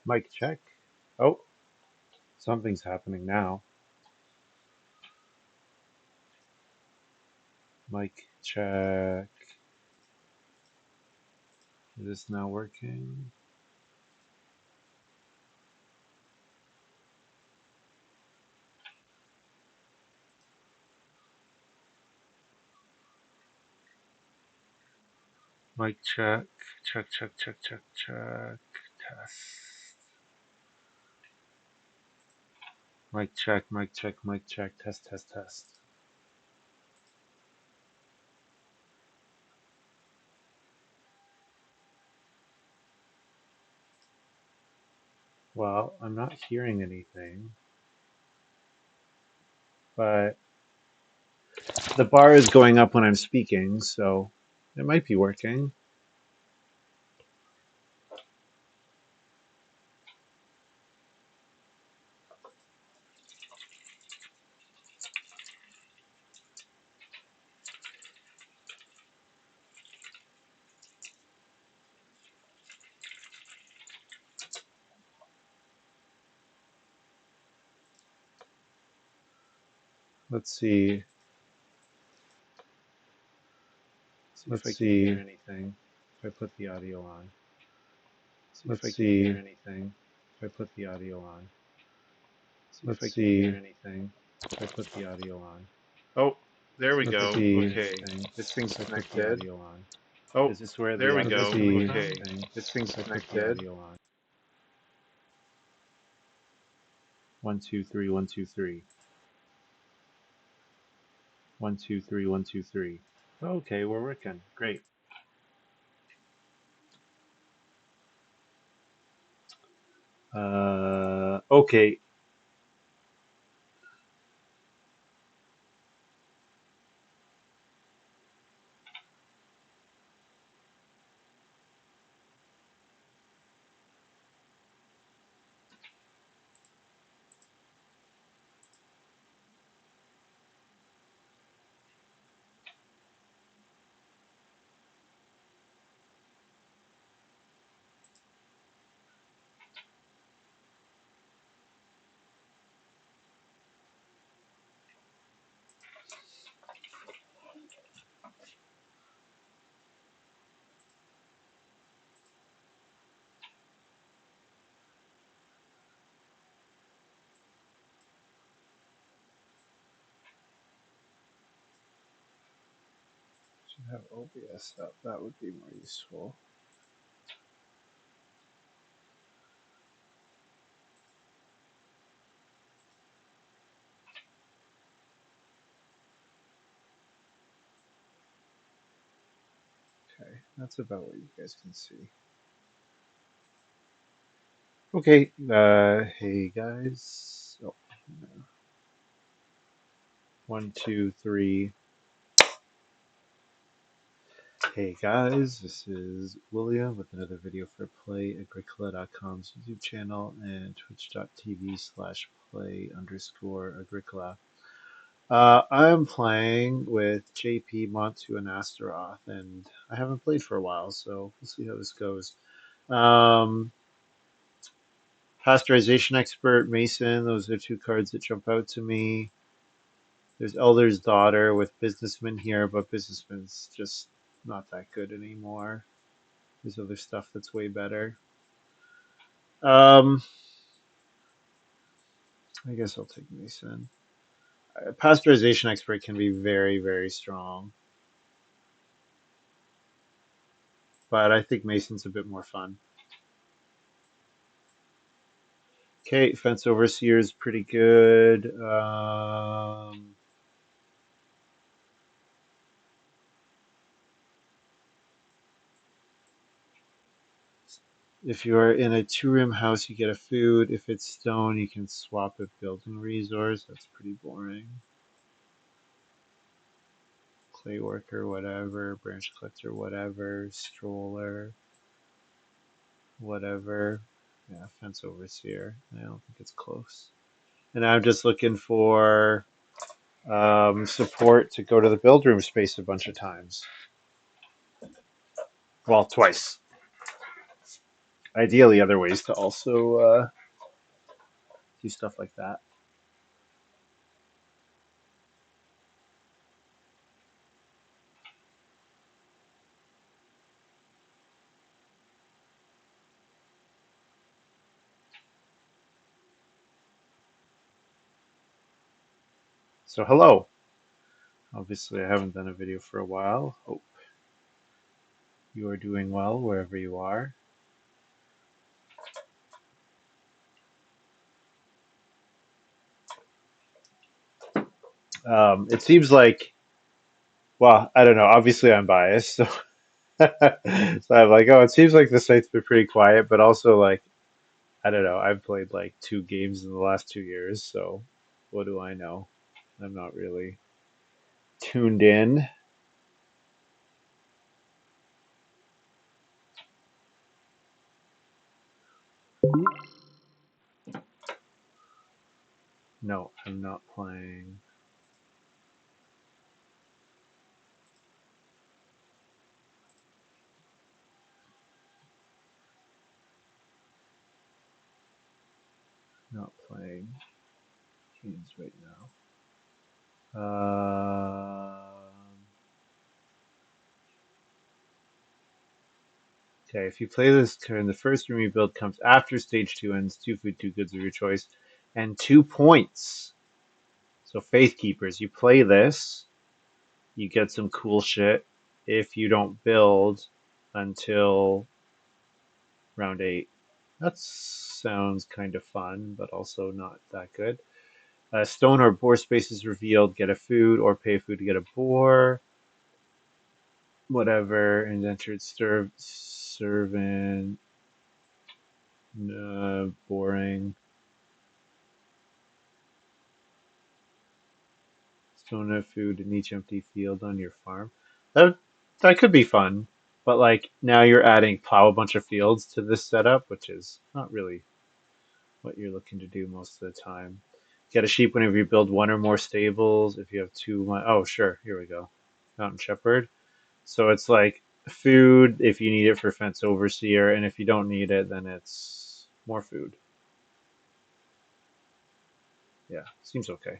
Mic check. Oh, something's happening now. Mic check. Is this now working? Mic check. Check, check, check, check, check. Test. Mic check, mic check, mic check. Test, test, test. Well, I'm not hearing anything, but the bar is going up when I'm speaking, so it might be working. Let's see. Let's see. Hear anything. If I put the audio on. Let's see. Hear anything. If I put the audio on. Let's see. Hear anything. If I put the audio on. Oh, there we Let's go. see. Okay. This thing's I put the connected. audio on. Oh, Is this where there the we audio go. is coming Okay. from? This thing's I put the connected. audio on. 1, 2, 3, 1, 2, 3. 1, 2, 3, 1, 2, 3. Okay, we're working. Great. Okay. Should have OBS up. That would be more useful. Okay, that's about what you guys can see. Okay, hey guys. Oh, no. 1, 2, 3. Hey guys, this is William with another video for Play-agricola.com's YouTube channel and twitch.tv/play_agricola. I'm playing with JP, Montu, and Astaroth, and I haven't played for a while, so we'll see how this goes. Um, Pasteurization Expert, Mason, those are two cards that jump out to me. There's Elder's Daughter with Businessman here, but Businessman's just not that good anymore. There's other stuff that's way better. I guess I'll take Mason. Pasteurization Expert can be very, very strong, but I think Mason's a bit more fun. Okay, Fence Overseer is pretty good. If you're in a two-room house, you get a food. If it's stone, you can swap a building resource. That's pretty boring. Clay worker, whatever. Branch collector, whatever. Stroller, whatever. Yeah, Fence Overseer. I don't think it's close. And I'm just looking for support to go to the build room space a bunch of times. Well, twice. ideally, other ways to also do stuff like that. So hello. Obviously, I haven't done a video for a while. Hope you are doing well wherever you are. It seems like, well, I don't know. Obviously, I'm biased, so so I'm like, oh, it seems like the site's been pretty quiet, but also like, I don't know. I've played like 2 games in the last 2 years, so what do I know? I'm not really tuned in. No, I'm not playing. Not playing games right now. Okay, if you play this turn, the first room you build comes after stage 2 ends. 2 food, 2 goods of your choice, and 2 points. So Faith Keepers, you play this, you get some cool shit if you don't build until round 8. That sounds kind of fun, but also not that good. Stone or boar space is revealed, get a food, or pay food to get a boar. Whatever, indentured servant, boring. Stone or food in each empty field on your farm. That that could be fun, but like now you're adding plow a bunch of fields to this setup, which is not really what you're looking to do most of the time. Get a sheep whenever you build one or more stables. If you have two, oh sure, here we go. Mountain Shepherd. So it's like food if you need it for fence overseer, and if you don't need it, then it's more food. Yeah, seems okay.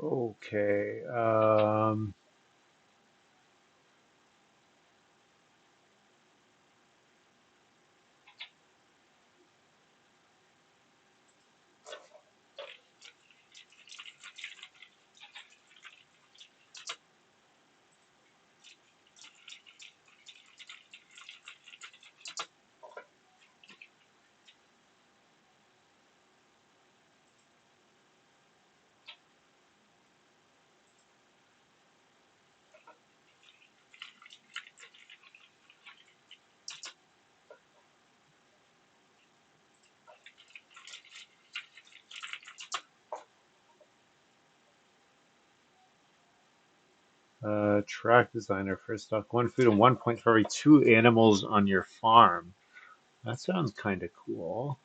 Okay. Track designer first stock 1 food and 1 point for every 2 animals on your farm. That sounds kind of cool.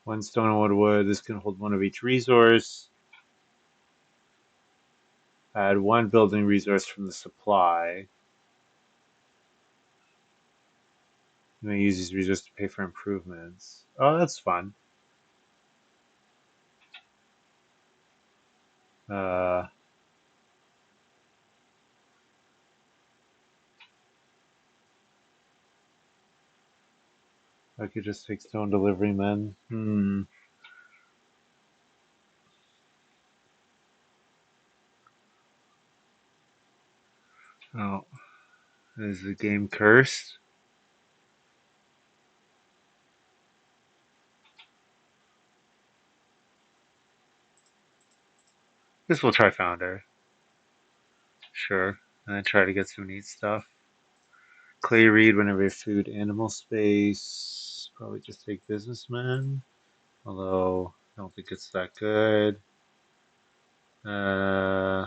One stone and 1 wood. This can hold one of each resource. Add 1 building resource from the supply. You may use these resources to pay for improvements. Oh, that's fun. Uh, I could just take stone delivery men. Oh, is the game cursed? Guess we'll try Founder. Sure. And then try to get some neat stuff. Clay read whenever you have food, animal space. Probably just take businessman. Although I don't think it's that good. Uh,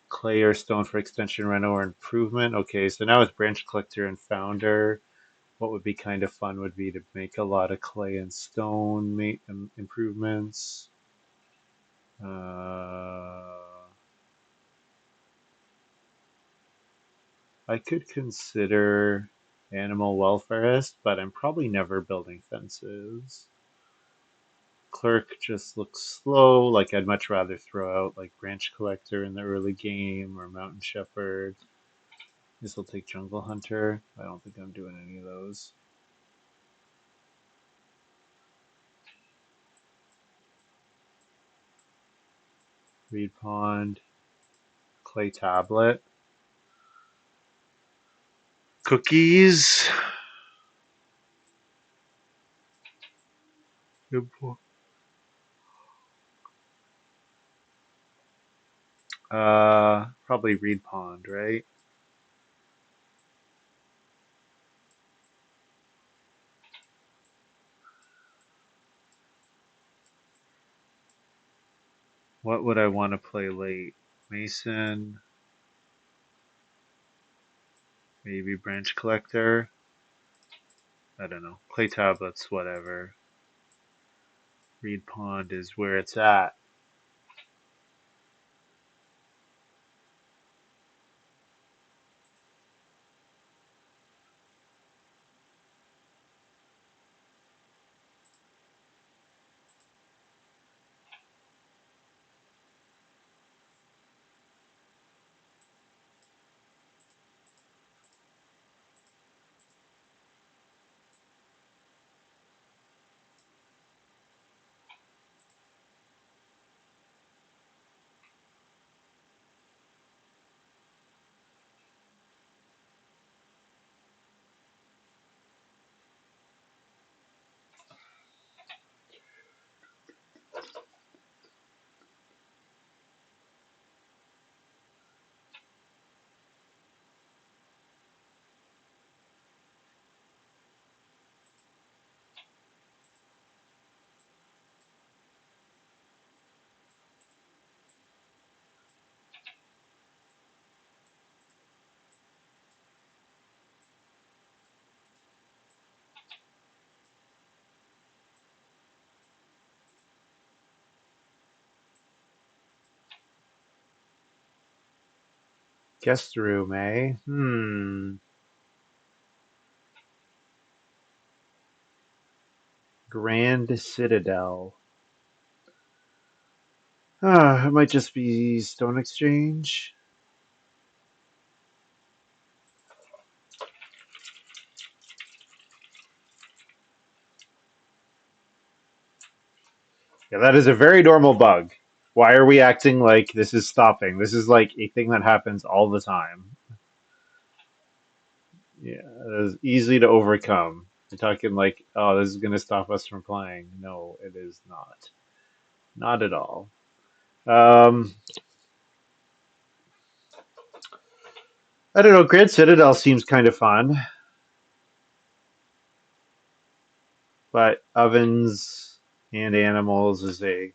clay or stone for extension, reno, or improvement. Okay, so now it's branch collector and founder. What would be kind of fun would be to make a lot of clay and stone improvements. I could consider animal welfarist, but I'm probably never building fences. Clerk just looks slow, like I'd much rather throw out like branch collector in the early game or mountain shepherd. This will take jungle hunter. I don't think I'm doing any of those. Reed pond, clay tablet, cookies. Probably reed pond, right? What would I want to play late? Mason, maybe branch collector. I don't know. Clay tablets, whatever. Reed pond is where it's at. Guest room, eh? Grand Citadel. It might just be Stone Exchange. Yeah, that is a very normal bug. Why are we acting like this is stopping? This is like a thing that happens all the time. Yeah, it is easy to overcome. You're talking like, oh, this is going to stop us from playing. No, it is not. Not at all. Um, I don't know. Grand Citadel seems kind of fun, but ovens and animals is a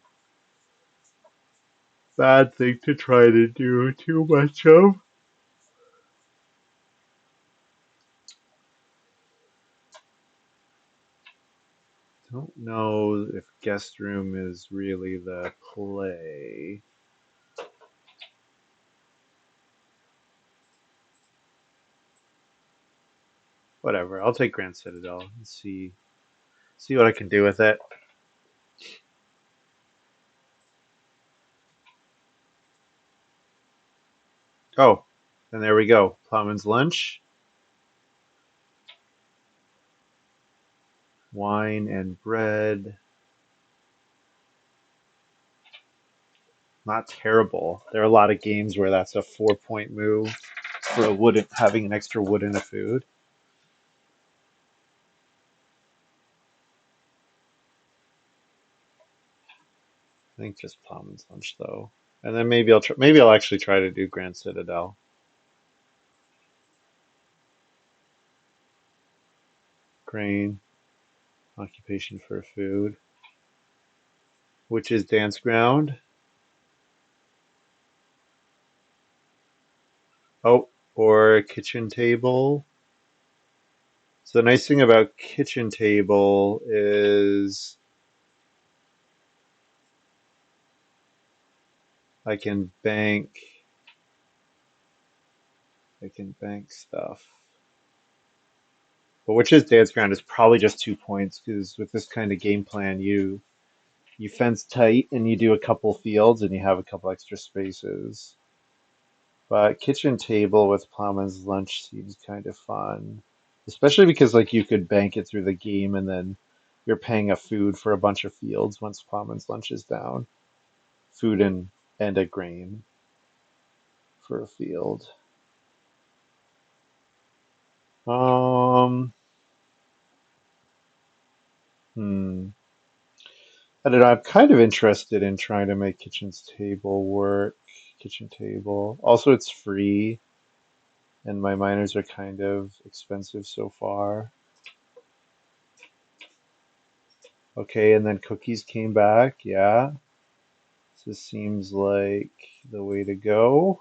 bad thing to try to do too much of. Don't know if guest room is really the play. Whatever. I'll take Grand Citadel and see what I can do with it. Oh, and there we go. Plowman's lunch, wine and bread. not terrible. There are a lot of games where that's a 4 point move for a wood having an extra wood in a food. I think just Plowman's Lunch though, and then maybe I'll actually try to do Grand Citadel. Grain, occupation for food, which is dance ground. Oh, or kitchen table. So the nice thing about kitchen table is I can bank I can bank stuff. But which is dance ground is probably just 2 points because with this kind of game plan you fence tight and you do a couple fields and you have a couple extra spaces. But kitchen table with Plowman's Lunch seems kind of fun, especially because like you could bank it through the game and then you're paying a food for a bunch of fields once Plowman's Lunch is down. Food and a grain for a field. Um, hmm. I don't know. I'm kind of interested in trying to make Kitchen's Table work. Kitchen Table. Also, it's free, and my miners are kind of expensive so far. Okay, and then cookies came back. Yeah, this seems like the way to go.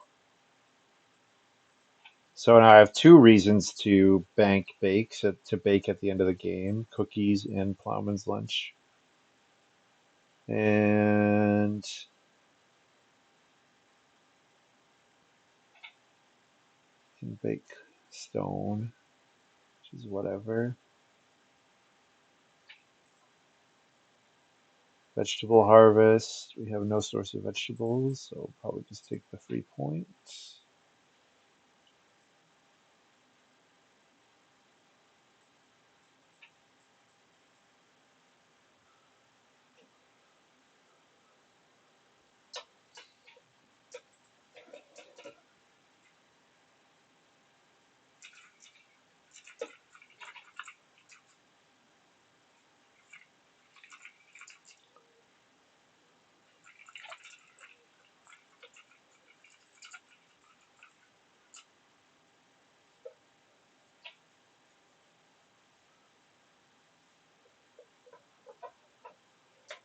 So now I have two reasons to bake at the end of the game: cookies and Plowman's Lunch. And can bake stone, which is whatever. Vegetable harvest. We have no source of vegetables, so probably just take the free point.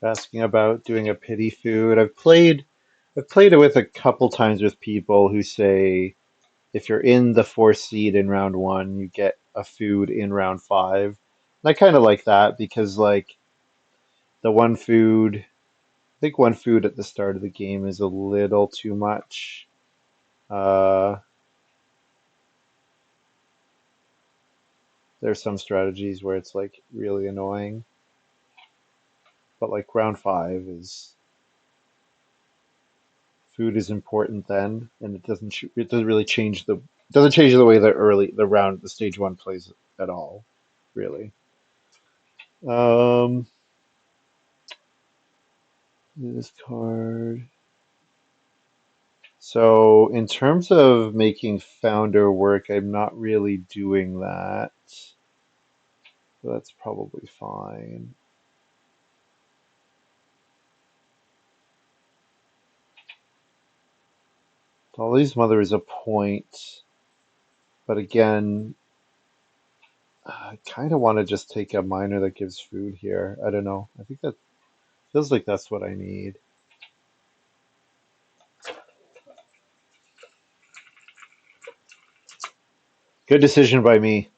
Asking about doing a pity food. I've played it with a couple times with people who say if you're in the fourth seed in round one, you get a food in round five. And I kind of like that because like the one food, I think one food at the start of the game is a little too much. Uh, there's some strategies where it's like really annoying, but like round five is food is important then, and it doesn't really change the way the stage one plays at all, really. Um, this card. So in terms of making founder work, I'm not really doing that. So that's probably fine. Dolly's mother is a point, but again, I kind of want to just take a miner that gives food here. I don't know. I think that feels like that's what I need. Good decision by me.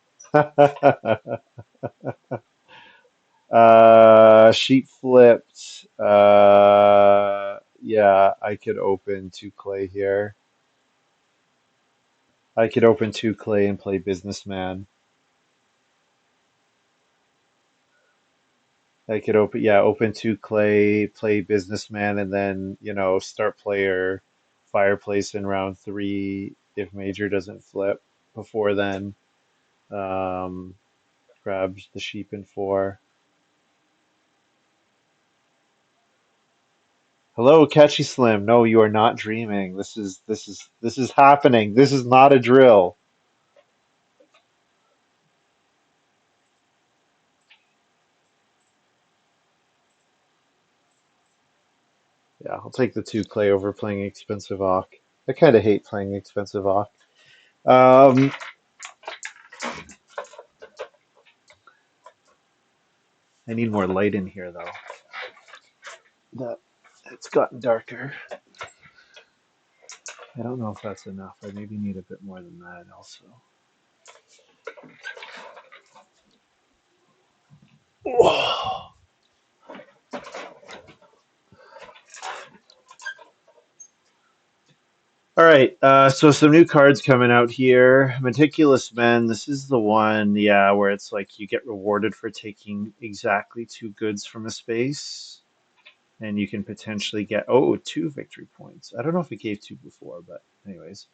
Sheep flipped. Yeah, I could open two clay here. I could open two clay and play businessman. I could open two clay, play businessman, and then, start player fireplace in round three if major doesn't flip before then. Um, grab the sheep in four. Hello, Catchy Slim. No, you are not dreaming. This is happening. This is not a drill. Yeah, I'll take the two play over playing expensive Ock. I kind of hate playing expensive Ock. Um, I need more light in here though. That it's gotten darker. I don't know if that's enough. I maybe need a bit more than that also. Whoa. All right, so some new cards coming out here. Meticulous Men. This is the one, yeah, where it's like you get rewarded for taking exactly two goods from a space, and you can potentially get two victory points. I don't know if it gave two before, but anyways,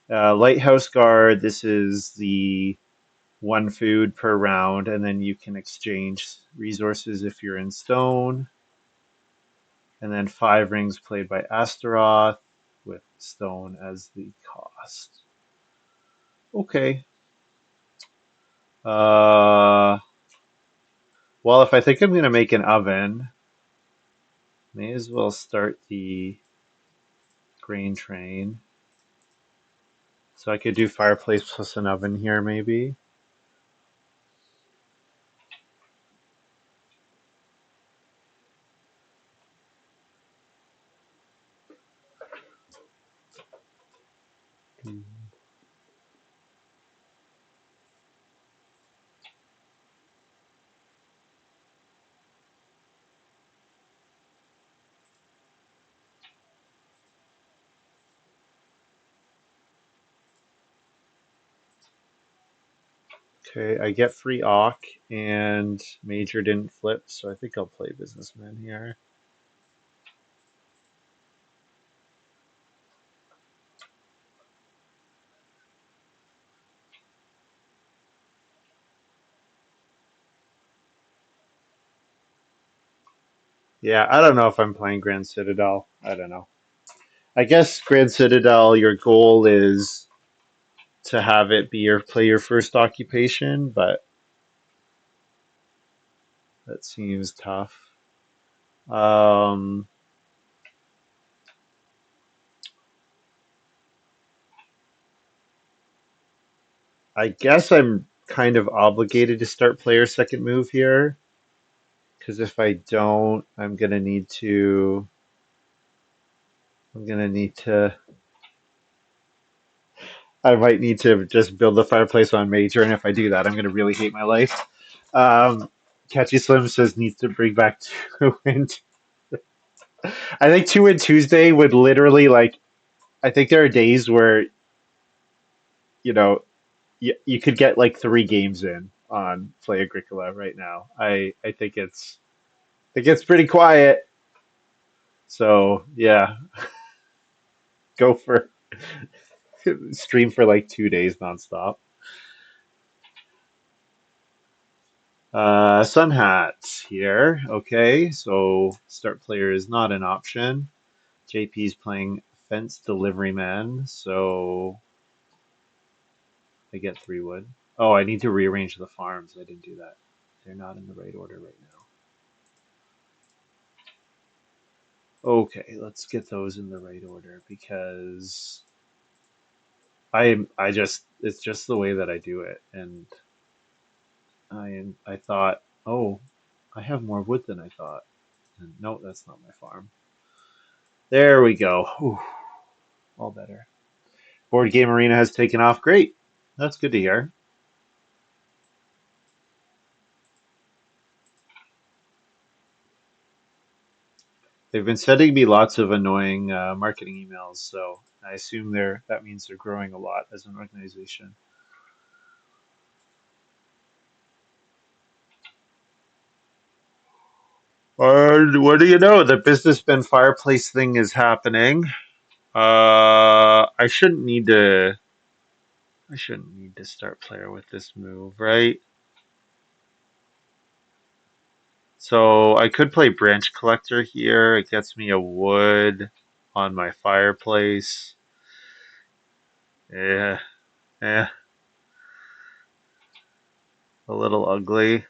Lighthouse Guard. This is the one food per round, and then you can exchange resources if you're in stone. And then five rings played by Astaroth with stone as the cost. Okay. Uh, well, if I think I'm going to make an oven, may as well start the grain train. So I could do fireplace plus an oven here, maybe. Okay, I get free Auk, and Major didn't flip, so I think I'll play Businessman here. Yeah, I don't know if I'm playing Grand Citadel. I don't know. I guess Grand Citadel, your goal is to have it be your first occupation, but that seems tough. Um, I guess I'm kind of obligated to start player second move here because if I don't, I'm gonna need to I might need to just build the fireplace on major, and if I do that, I'm gonna really hate my life. Um, Catchy Slim says needs to bring back two and I think 2 and Tuesday would literally like I think there are days where you know you could get like 3 games in on Play-agricola right now. I think it's pretty quiet. So yeah, go for stream for like 2 days nonstop. Sun Hat here. Okay, so start player is not an option. JP's playing Fence Delivery Man, so I get 3 wood. Oh, I need to rearrange the farms. I didn't do that. They're not in the right order right now. Okay, let's get those in the right order because I just it's just the way that I do it, and I thought, oh, I have more wood than I thought, and no, that's not my farm. There we go. Whew, all better. Board Game Arena has taken off. Great, that's good to hear. They've been sending me lots of annoying marketing emails, so I assume that means they're growing a lot as an organization. And what do you know? The businessman fireplace thing is happening. I shouldn't need to. I shouldn't need to start player with this move, right? So I could play branch collector here. It gets me a wood on my fireplace. Yeah, yeah, a little ugly.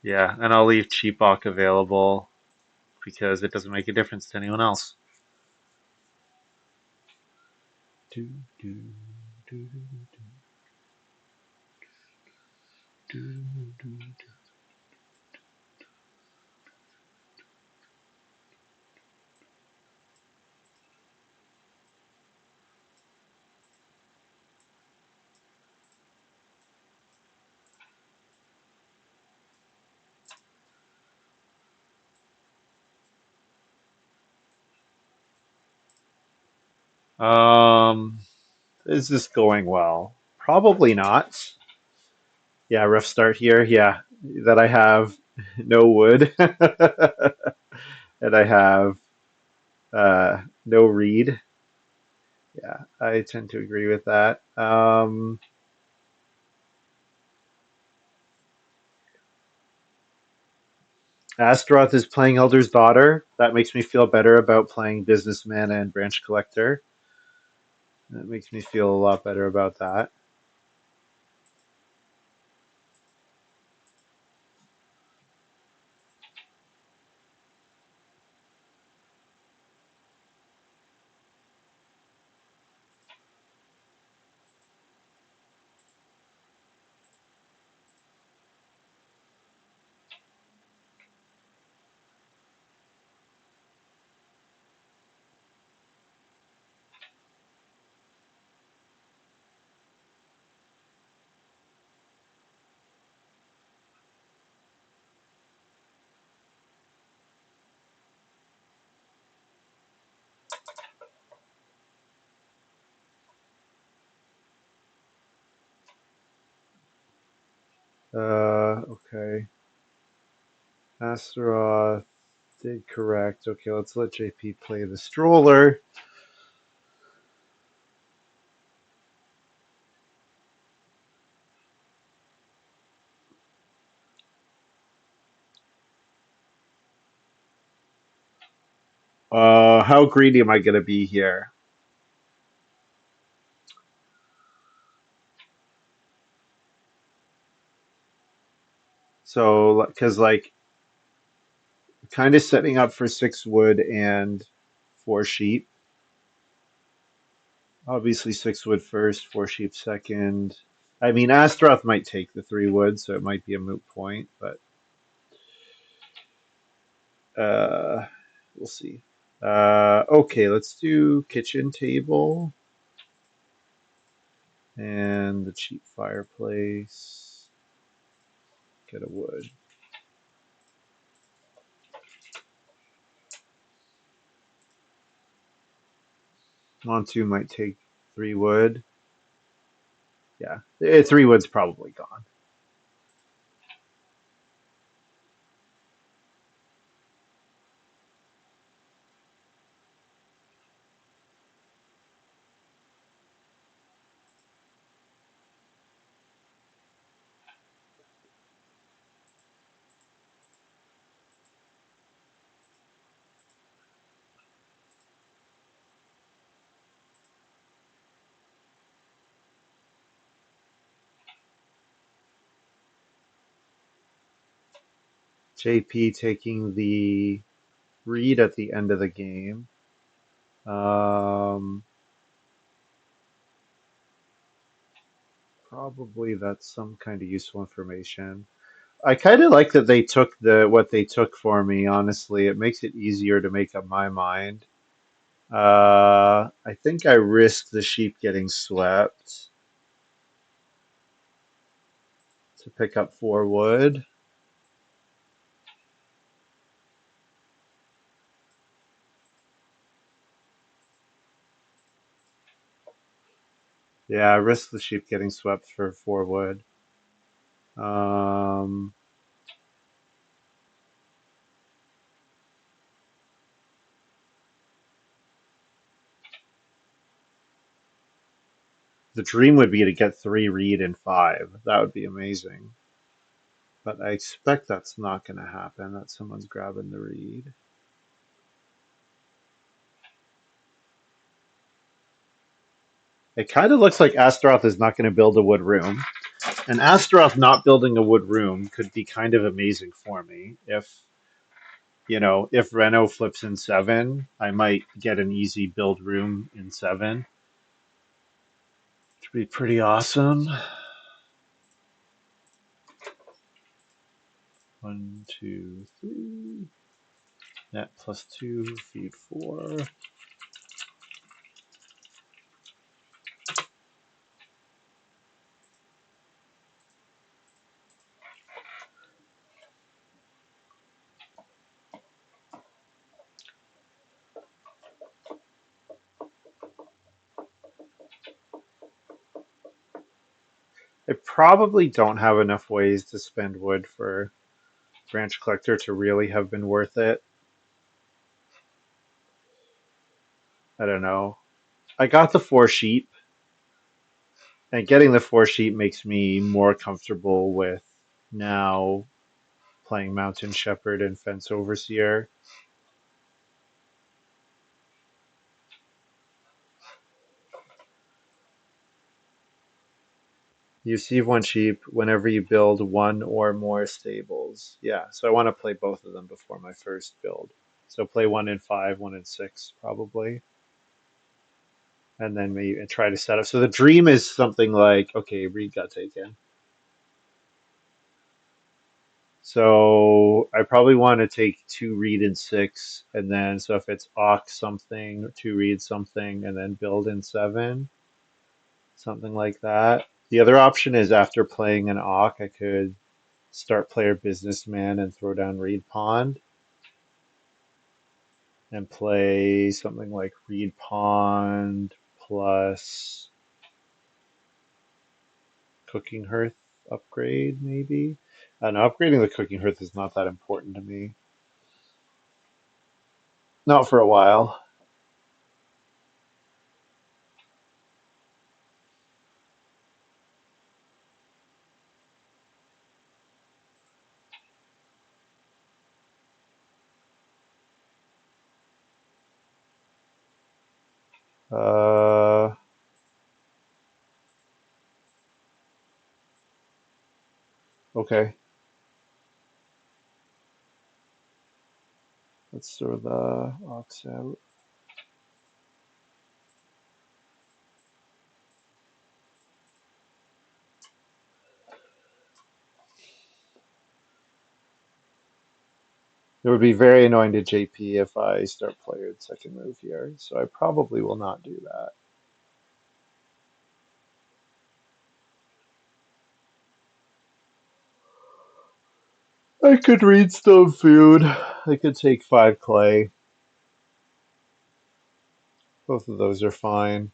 Yeah, and I'll leave Cheapok available because it doesn't make a difference to anyone else. Do, do, do, do, do, do. Is this going well? Probably not. Yeah, rough start here. Yeah, that I have no wood and I have no reed. Yeah, I tend to agree with that. Astaroth is playing Elder's Daughter. That makes me feel better about playing Businessman and Branch Collector. That makes me feel a lot better about that. Okay. Astaroth did correct. Okay, let's let JP play the stroller. How greedy am I going to be here? So, because like, kind of setting up for 6 wood and 4 sheep. Obviously, 6 wood first, 4 sheep second. I mean, Astaroth might take the 3 wood, so it might be a moot point, but uh, we'll see. Okay, let's do kitchen table and the cheap fireplace. Get a wood. Montu might take 3 wood. Yeah, 3 wood's probably gone. JP taking the read at the end of the game. Um, Probably that's some kind of useful information. I kind of like that they took what they took for me, honestly. It makes it easier to make up my mind. I think I risked the sheep getting swept to pick up 4 wood. Yeah, I risked the sheep getting swept for 4 wood. Um, The dream would be to get 3 reed and 5. That would be amazing. But I expect that's not going to happen, that someone's grabbing the reed. It kind of looks like Astaroth is not going to build a wood room. And Astaroth not building a wood room could be kind of amazing for me. If Reno flips in 7, I might get an easy build room in 7. Which would be pretty awesome. 1, 2, 3. Net +2, feed 4. I probably don't have enough ways to spend wood for Branch Collector to really have been worth it. I don't know. I got the 4 sheep, and getting the 4 sheep makes me more comfortable with now playing Mountain Shepherd and Fence Overseer. You receive 1 sheep whenever you build 1 or more stables. Yeah, so I want to play both of them before my first build. So play 1 in 5, 1 in 6, probably. And then maybe try to set up. So the dream is something like, okay, Reed got taken. So I probably want to take 2 read in 6, and then so if it's ox something, 2 read something, and then build in 7, something like that. The other option is after playing an ox, I could start player businessman and throw down reed pond and play something like reed pond plus cooking hearth upgrade, maybe. And upgrading the cooking hearth is not that important to me. Not for a while. Uh, okay. Let's throw the ox out. It would be very annoying to JP if I start player second move here, so I probably will not do that. I could read stone food. I could take 5 clay. Both of those are fine.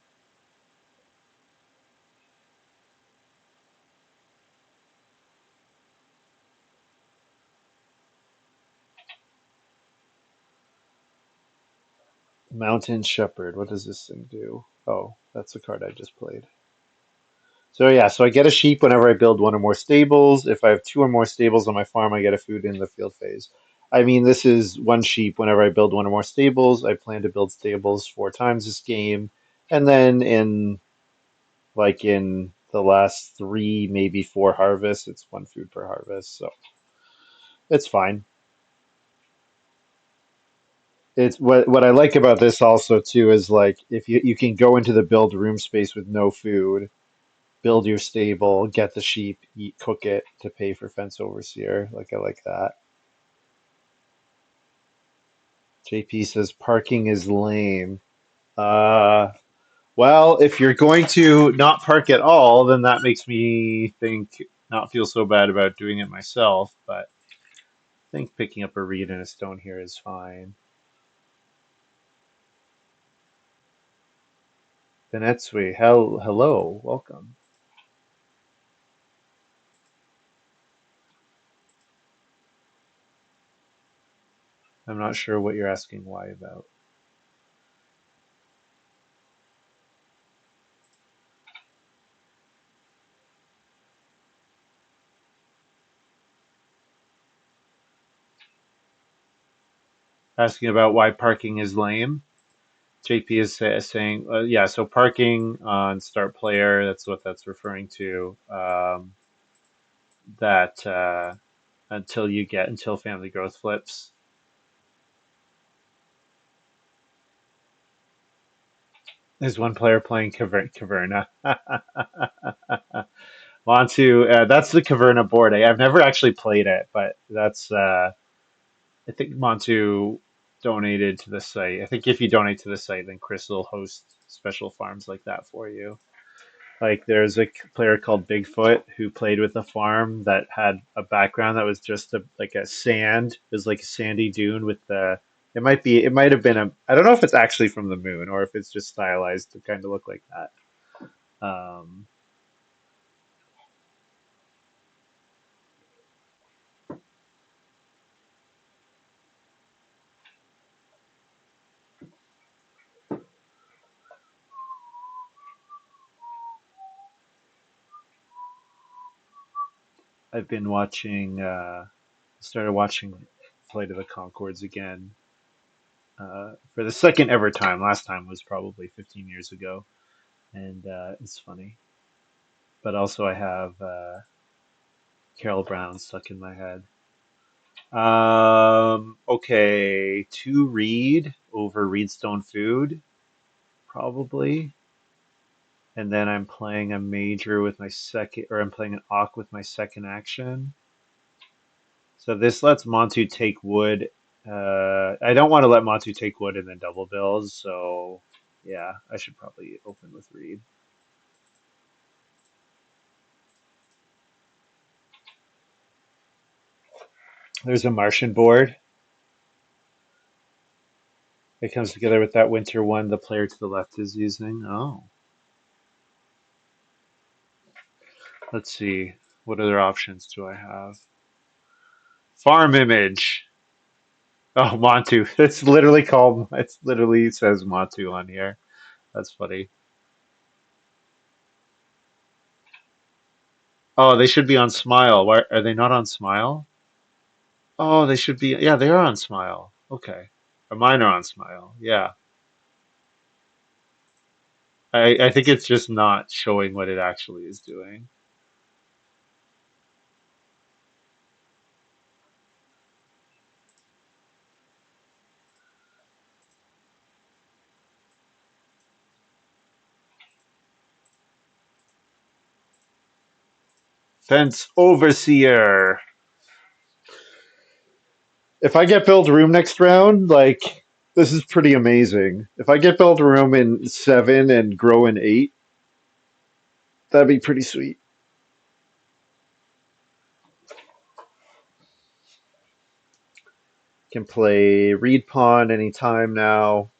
Mountain Shepherd. What does this thing do? Oh, that's the card I just played. So yeah, so I get a sheep whenever I build 1 or more stables. If I have 2 or more stables on my farm, I get a food in the field phase. I mean, this is 1 sheep whenever I build 1 or more stables. I plan to build stables 4 times this game. And then in the last 3, maybe 4 harvests, it's 1 food per harvest. So it's fine. It's what I like about this also too is like if you can go into the build room space with no food, build your stable, get the sheep, eat, cook it to pay for fence overseer. Like I like that. JP says parking is lame. Uh, well, if you're going to not park at all, then that makes me think not feel so bad about doing it myself. But I think picking up a reed and a stone here is fine. Benetsui, hello, welcome. I'm not sure what you're asking why about. asking about why parking is lame. JP is saying, yeah, so parking on start player, that's what that's referring to. That until family growth flips. There's one player playing Caverna. Montu, that's the Caverna board. I've never actually played it, but that's I think Montu donated to the site. I think if you donate to the site, then Chris will host special farms like that for you. Like there's a player called Bigfoot who played with a farm that had a background that was just like a sand. It was like a sandy dune with the. It might have been a. I don't know if it's actually from the moon or if it's just stylized to kind of look like that. Um, I've been watching. Started watching Flight of the Concords again for the second ever time. Last time was probably 15 years ago, and it's funny. But also, I have Carol Brown stuck in my head. Okay, to read over Reedstone Food, probably. And then I'm playing a major with my second, or I'm playing an Awk with my second action. So this lets Montu take wood. I don't want to let Montu take wood and then double bills, so yeah, I should probably open with Reed. There's a Martian board. It comes together with that winter one the player to the left is using. Oh, let's see. What other options do I have? Farm image. Oh, Montu. It's literally called. It's literally says Montu on here. That's funny. Oh, they should be on Smile. Why are they not on Smile? Oh, they should be. Yeah, they are on Smile. Okay, or mine are on Smile. Yeah, I think it's just not showing what it actually is doing. Fence Overseer. If I get build room next round, like this is pretty amazing. If I get build room in 7 and grow in 8, that'd be pretty sweet. Can play Reed Pawn anytime now.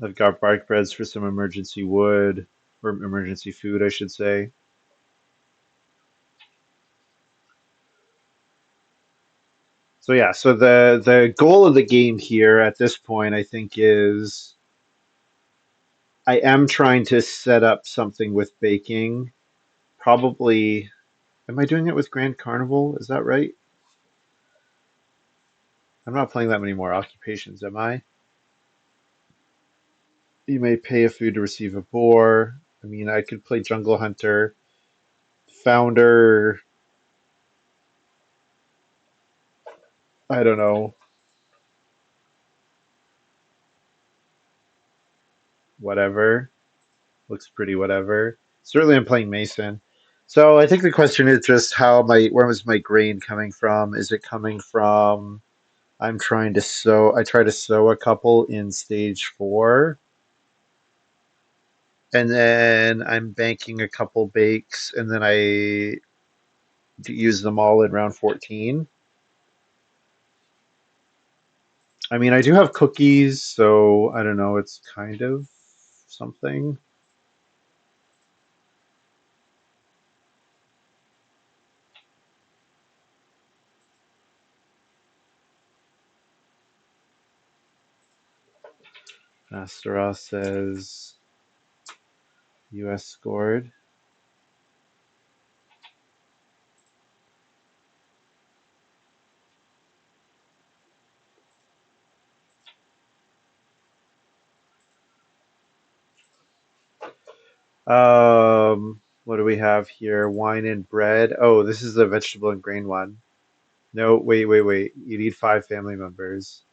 I've got bark breads for some emergency wood, or emergency food, I should say. So yeah, so the goal of the game here at this point, I think, is I am trying to set up something with baking. Probably, am I doing it with Grand Carnival? Is that right? I'm not playing that many more occupations, am I? You may pay a food to receive a boar. I mean, I could play Jungle Hunter, Founder. I don't know, whatever. Looks pretty whatever. Certainly, I'm playing Mason. So I think the question is just where was my grain coming from? Is it coming from I'm trying to sow I try to sow a couple in stage 4 and then I'm banking a couple bakes and then I use them all in round 14. I mean, I do have cookies, so I don't know, it's kind of something. Asteros says US scored. What do we have here? Wine and bread. Oh, this is the vegetable and grain one. No, wait, wait, wait. You need 5 family members.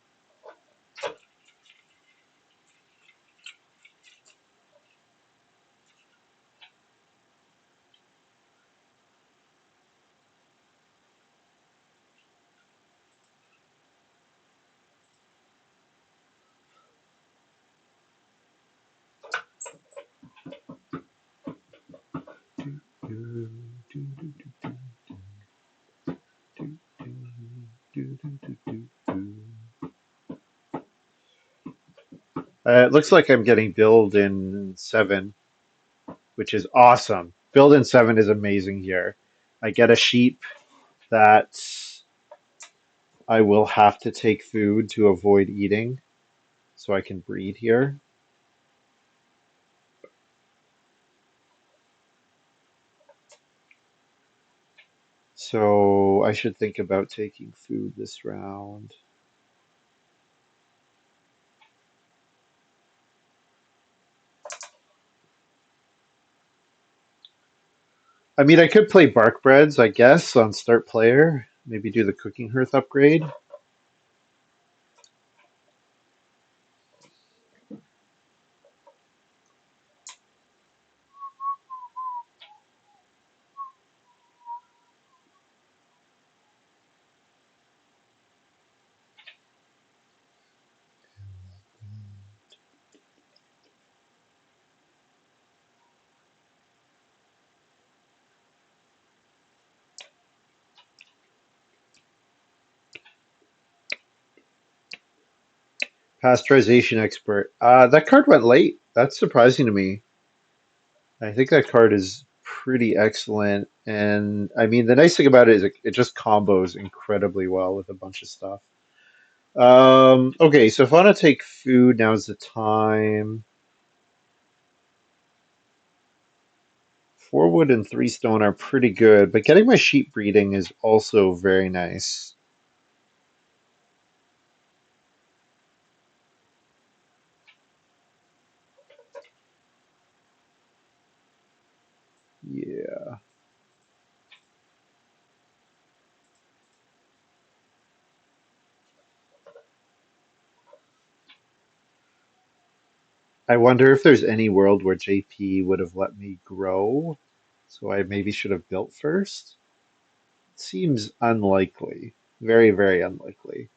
It looks like I'm getting billed in 7, which is awesome. Build in 7 is amazing here. I get a sheep that I will have to take food to avoid eating so I can breed here. So I should think about taking food this round. I mean, I could play bark breads, I guess, on start player. Maybe do the cooking hearth upgrade. Pasteurization expert. That card went late. That's surprising to me. I think that card is pretty excellent. And I mean, the nice thing about it is it just combos incredibly well with a bunch of stuff. Okay, so if I want to take food, now's the time. 4 wood and 3 stone are pretty good, but getting my sheep breeding is also very nice. Yeah. I wonder if there's any world where JP would have let me grow, so I maybe should have built first. Seems unlikely. Very, very unlikely.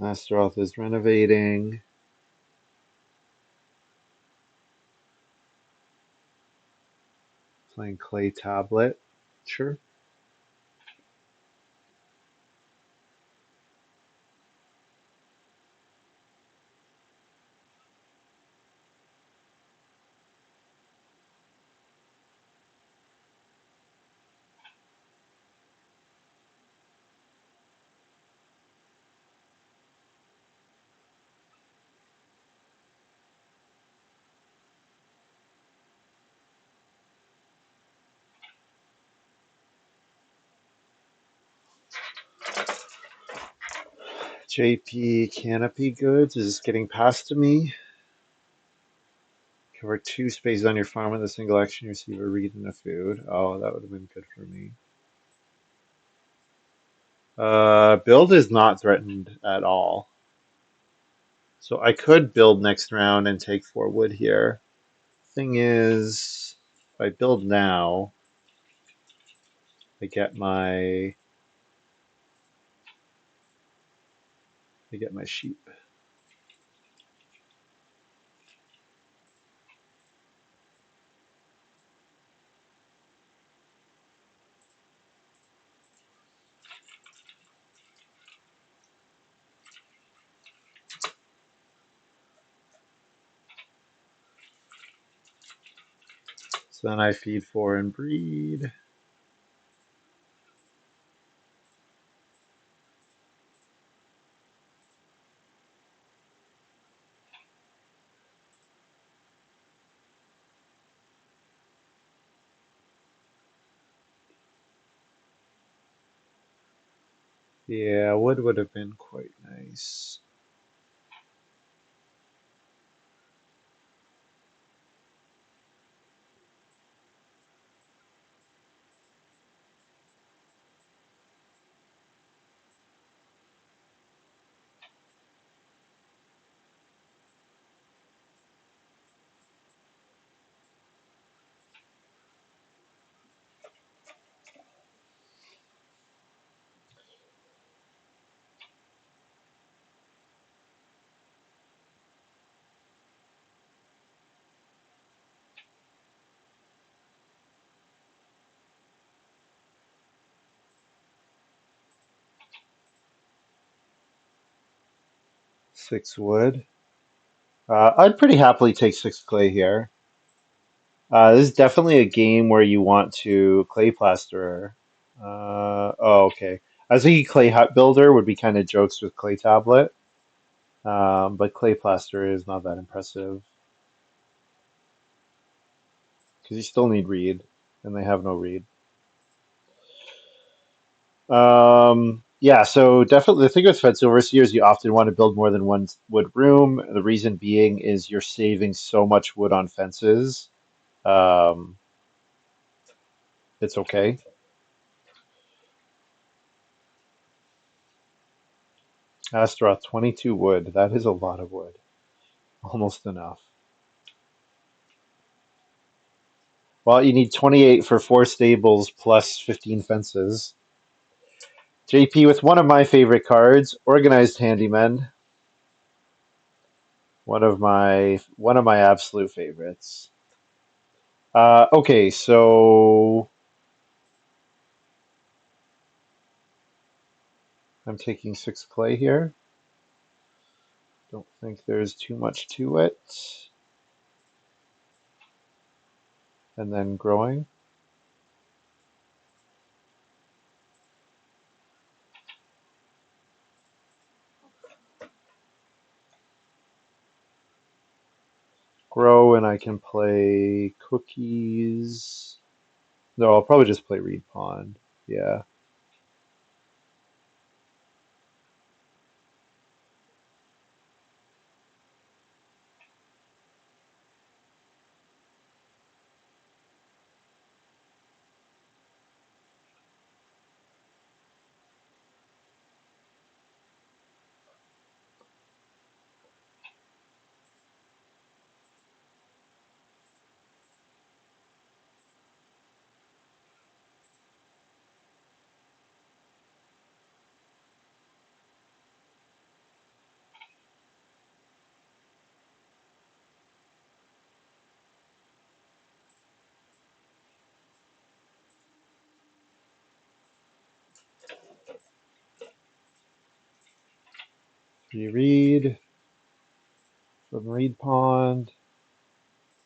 Astaroth is renovating. Playing clay tablet. Sure. JP Canopy Goods is getting past to me. Cover 2 spaces on your farm with a single action. You receive a read and a food. Oh, that would have been good for me. Build is not threatened at all. So I could build next round and take 4 wood here. Thing is, if I build now, I get my sheep. So then I feed 4 and breed. Yeah, wood would have been quite nice. 6 wood. I'd pretty happily take 6 clay here. This is definitely a game where you want to clay plaster. Oh, okay. I was thinking clay hut builder would be kind of jokes with clay tablet, but clay plaster is not that impressive because you still need reed, and they have no reed. Yeah, so definitely the thing with fence overseer is you often want to build more than one wood room. The reason being is you're saving so much wood on fences. Um, it's okay. Astaroth, 22 wood. That is a lot of wood. Almost enough. Well, you need 28 for 4 stables plus 15 fences. JP with one of my favorite cards, Organized Handyman. One of my absolute favorites. Okay, so I'm taking 6 clay here. Don't think there's too much to it. And then growing. Grow, and I can play cookies. No, I'll probably just play Reed Pond. Yeah. Reed from Reed Pond.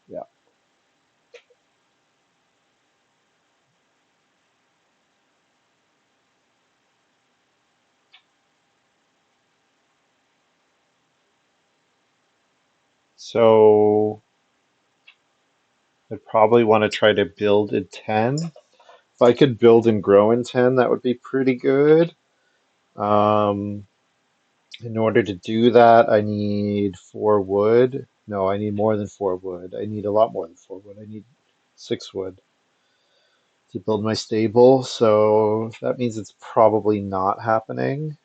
Yeah. So I'd probably want to try to build in 10. If I could build and grow in 10, that would be pretty good. Um, in order to do that, I need 4 wood. No, I need more than 4 wood. I need a lot more than 4 wood. I need 6 wood to build my stable. So that means it's probably not happening.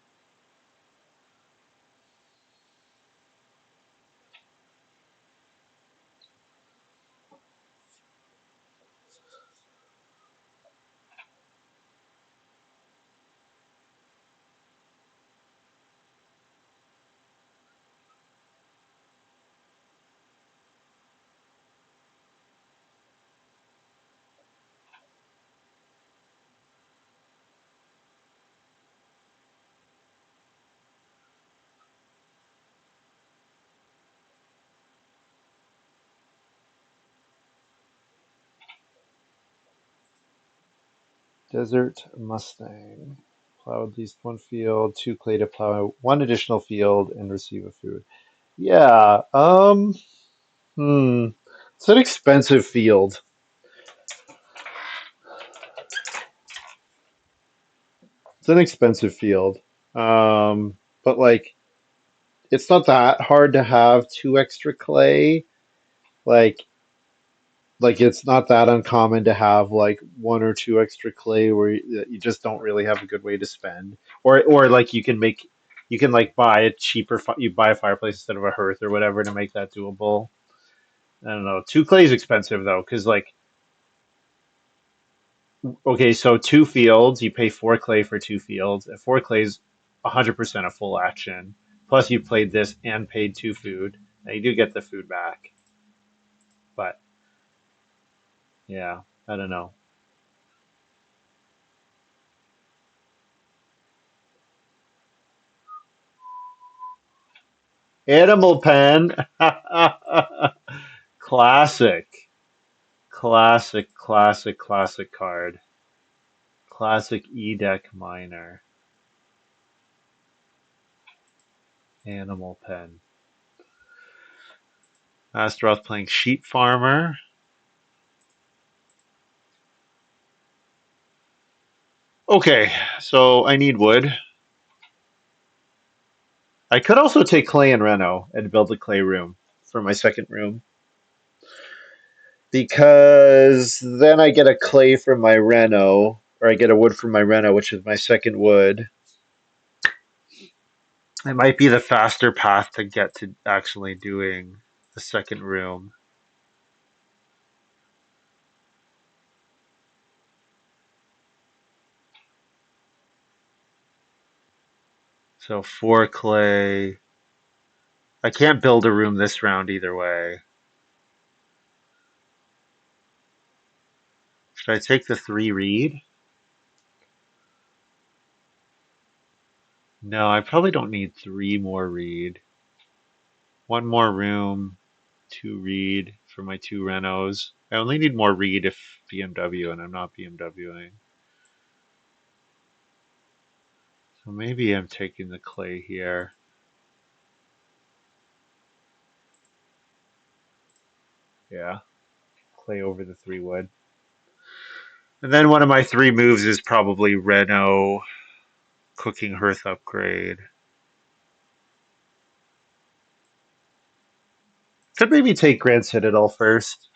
Desert Mustang. Plow at least one field, 2 clay to plow one additional field and receive a food. Yeah, it's an expensive field. It's an expensive field. But like, it's not that hard to have two extra clay. Like, it's not that uncommon to have like one or two extra clay where you just don't really have a good way to spend. Or like you can like buy a cheaper you buy a fireplace instead of a hearth or whatever to make that doable. I don't know. Two clay is expensive though, because like okay, so two fields, you pay four clay for two fields, and four clay's 100% a full action. Plus you played this and paid two food. Now you do get the food back, but yeah, I don't know. Animal Pen. Classic. Classic, classic, classic card. Classic E-Deck Miner. Animal Pen. Astaroth playing Sheep Farmer. Okay, so I need wood. I could also take clay and reno and build a clay room for my second room. Because then I get a clay from my reno, or I get a wood from my reno, which is my second wood. It might be the faster path to get to actually doing the second room. So four clay. I can't build a room this round either way. Should I take the three reed? No, I probably don't need three more reed. One more room, two reed for my two renos. I only need more reed if BMW, and I'm not BMWing. So maybe I'm taking the clay here. Yeah, clay over the three wood. And then one of my three moves is probably Reno cooking hearth upgrade. Could maybe take Grand Citadel first.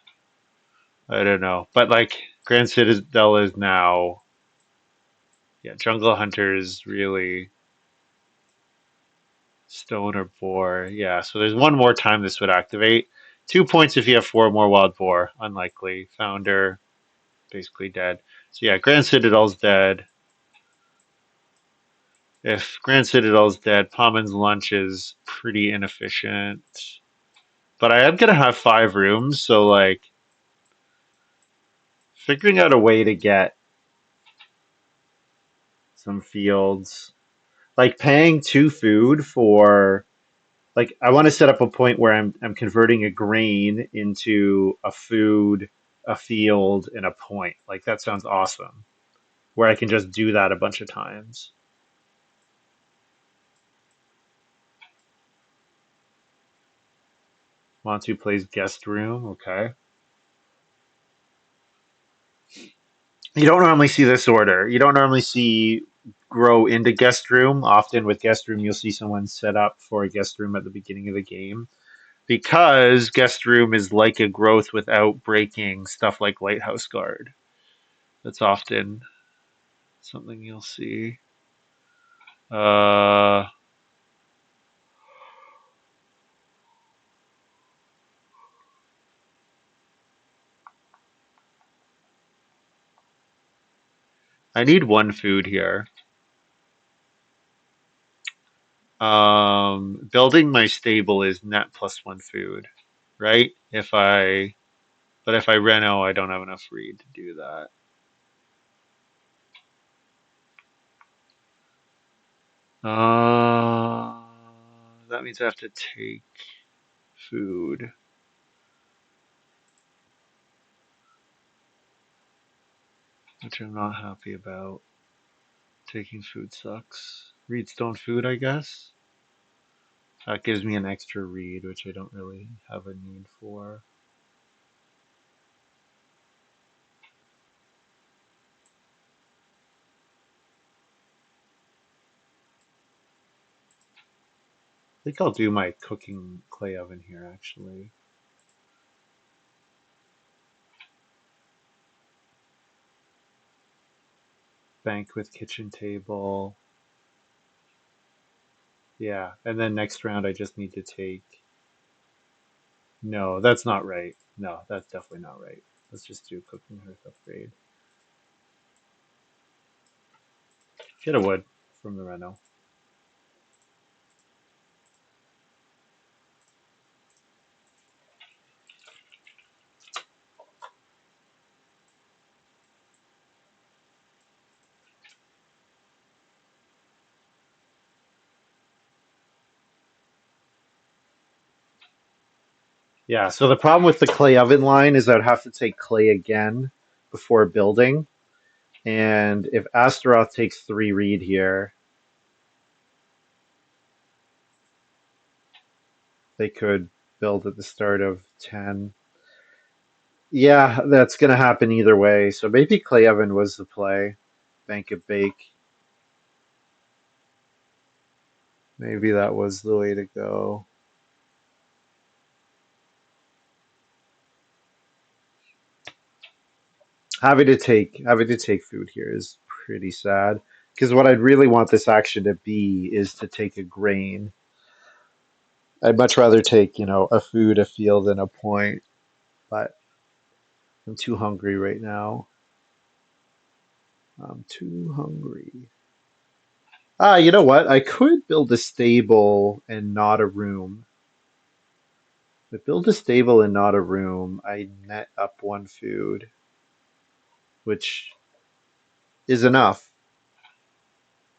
I don't know. But like Grand Citadel is now, yeah, Jungle Hunter is really stone or boar. Yeah, so there's one more time this would activate. 2 points if you have four more wild boar. Unlikely. Founder basically dead. So yeah, Grand Citadel's dead. If Grand Citadel's dead, Pommen's lunch is pretty inefficient. But I am gonna have five rooms, so like figuring out a way to get some fields, like paying two food for like I want to set up a point where I'm converting a grain into a food, a field, and a point. Like that sounds awesome. Where I can just do that a bunch of times. Montu plays guest room. Okay. You don't normally see this order. You don't normally see grow into guest room. Often with guest room, you'll see someone set up for a guest room at the beginning of the game because guest room is like a growth without breaking stuff like lighthouse guard. That's often something you'll see. Uh, I need one food here. Building my stable is net plus one food, right? But if I reno, I don't have enough reed to do that. Uh, that means I have to take food, which I'm not happy about. Taking food sucks. Reed stone food, I guess. That gives me an extra reed, which I don't really have a need for. think I'll do my cooking clay oven here actually. Bank with kitchen table. Yeah, and then next round I just need to take. No, that's not right. No, that's definitely not right. Let's just do cooking hearth upgrade. Get a wood from the reno. Yeah, so the problem with the clay oven line is I'd have to take clay again before building. And if Astaroth takes 3 reed here, they could build at the start of 10. Yeah, that's going to happen either way. So maybe clay oven was the play. Bank of bake. Maybe that was the way to go. Having to take food here is pretty sad because what I'd really want this action to be is to take a grain. I'd much rather take, a food, a field, than a point, but I'm too hungry right now. I'm too hungry. Ah, you know what? I could build a stable and not a room. But build a stable and not a room, I net up 1 food, which is enough.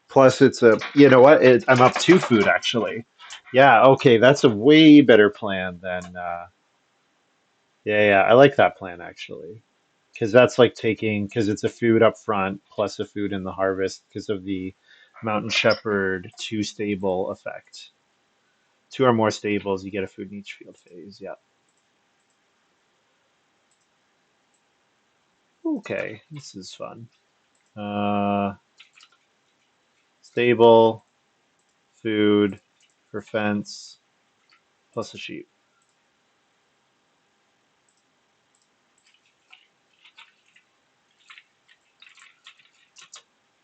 Plus, you know what? I'm up 2 food actually. Yeah, okay, that's a way better plan than, yeah, yeah, I like that plan actually. Because that's like because it's a food up front plus a food in the harvest because of the Mountain Shepherd 2 stable effect. 2 or more stables, you get a food in each field phase. Yeah. Okay, this is fun. Uh, Stable, food for fence, plus a sheep.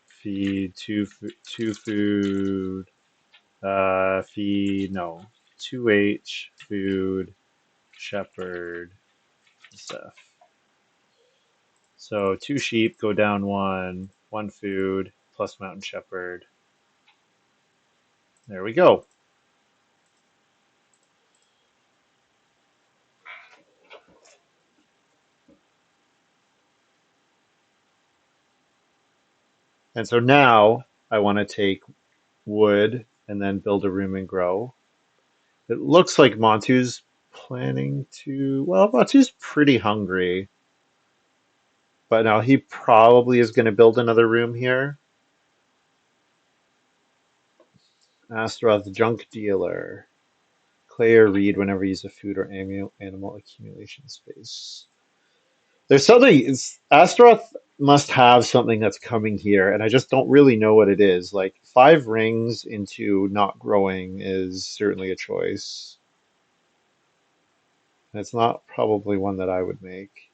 Feed two food. Feed no 2H food shepherd stuff. So 2 sheep go down 1 food plus mountain shepherd. There we go. And so now I want to take wood and then build a room and grow. It looks like Montu's planning to. Well, Montu's pretty hungry, but now he probably is going to build another room here. Astaroth junk dealer. Clay or read whenever you use a food or animal accumulation space. There's something. Astaroth must have something that's coming here, and I just don't really know what it is. Like 5 rings into not growing is certainly a choice. It's not probably one that I would make.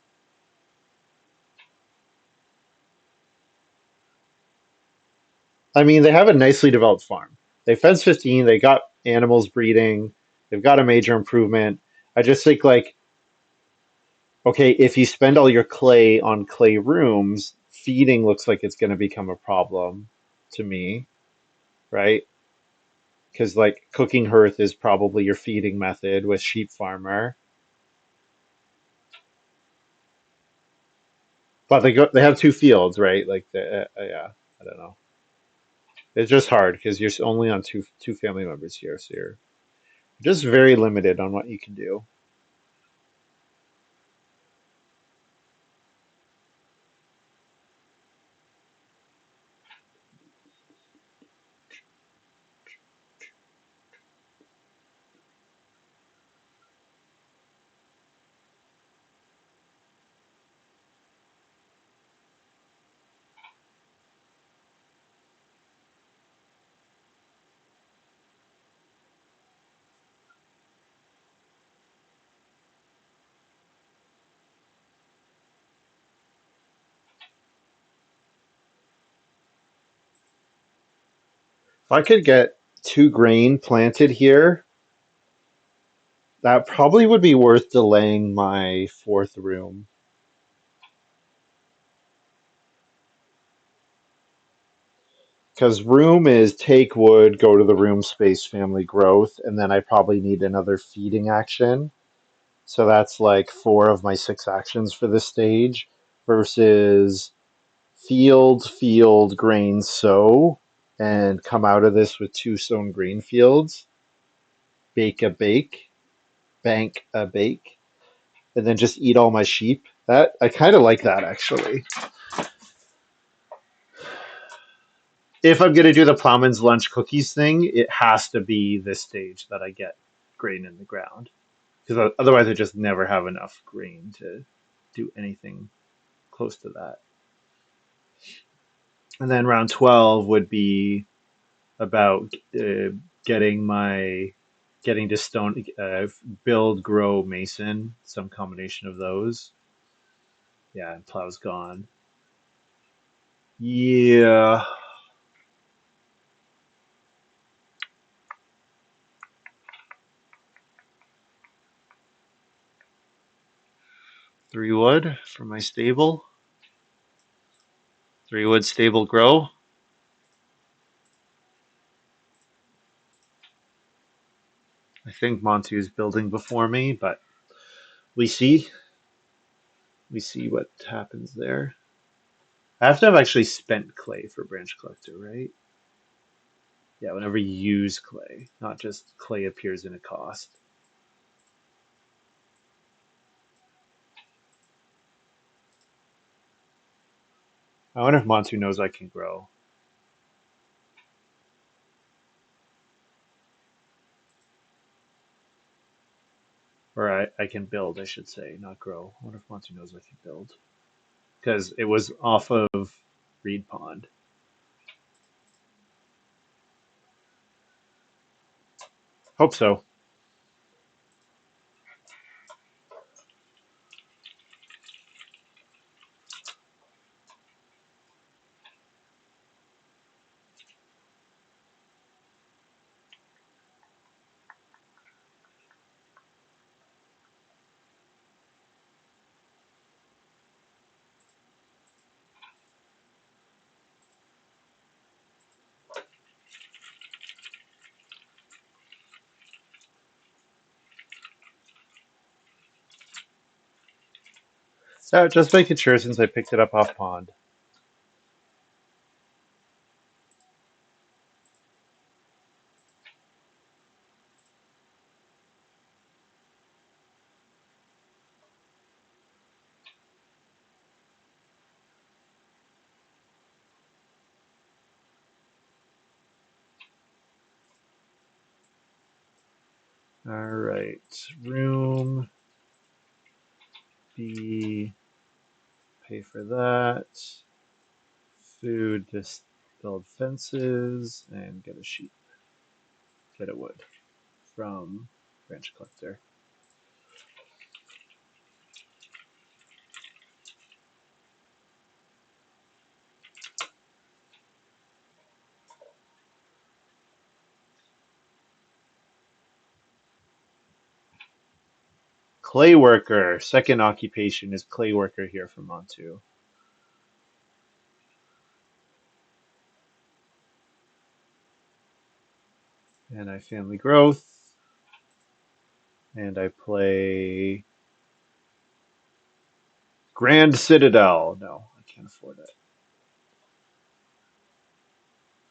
I mean, they have a nicely developed farm. They fence 15, they got animals breeding, they've got a major improvement. I just think, like, okay, if you spend all your clay on clay rooms, feeding looks like it's going to become a problem to me, right? Because, like, cooking hearth is probably your feeding method with sheep farmer. But they have 2 fields, right? Like, yeah, I don't know. It's just hard because you're only on two family members here, so you're just very limited on what you can do. If I could get 2 grain planted here, that probably would be worth delaying my fourth room. Because room is take wood, go to the room space, family growth, and then I probably need another feeding action. So that's like 4 of my 6 actions for this stage versus field, grain, sow, and come out of this with 2 sown grain fields, bank a bake, and then just eat all my sheep. That I kind of like that actually. If I'm gonna do the plowman's lunch cookies thing, it has to be this stage that I get grain in the ground because otherwise I just never have enough grain to do anything close to that. And then round 12 would be about getting my getting to stone build grow mason, some combination of those. Yeah, and plow's gone. Yeah, 3 wood for my stable. 3 wood stable grow. I think Montu's building before me, but we see. We see what happens there. I have to have actually spent clay for branch collector, right? Yeah, whenever you use clay, not just clay appears in a cost. I wonder if Montu knows I can grow. Or I can build, I should say, not grow. I wonder if Monty knows I can build. Because it was off of Reed Pond. Hope so. So just making sure since I picked it up off pond. Alright. Room B, pay for that. Food, just build fences and get a sheep. Get a wood from branch collector. Clay worker. Second occupation is clay worker here for Montu. And I family growth. And I play Grand Citadel. No, I can't afford it.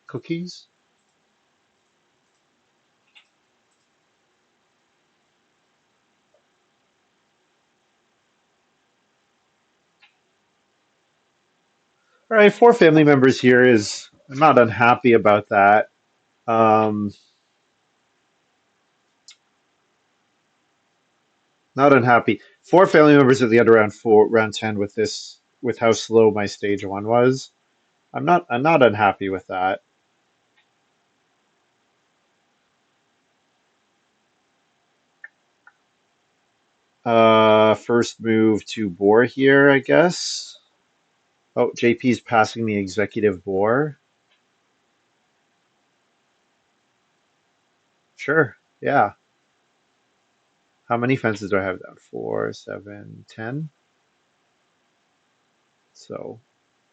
Cookies? All right, 4 family members here is, I'm not unhappy about that. Um, not unhappy. 4 family members at the end of round 10 with this, with how slow my stage one was. I'm not unhappy with that. First move to boar here, I guess. Oh, JP's passing me executive boar. Sure. Yeah. How many fences do I have down? 4, 7, 10. So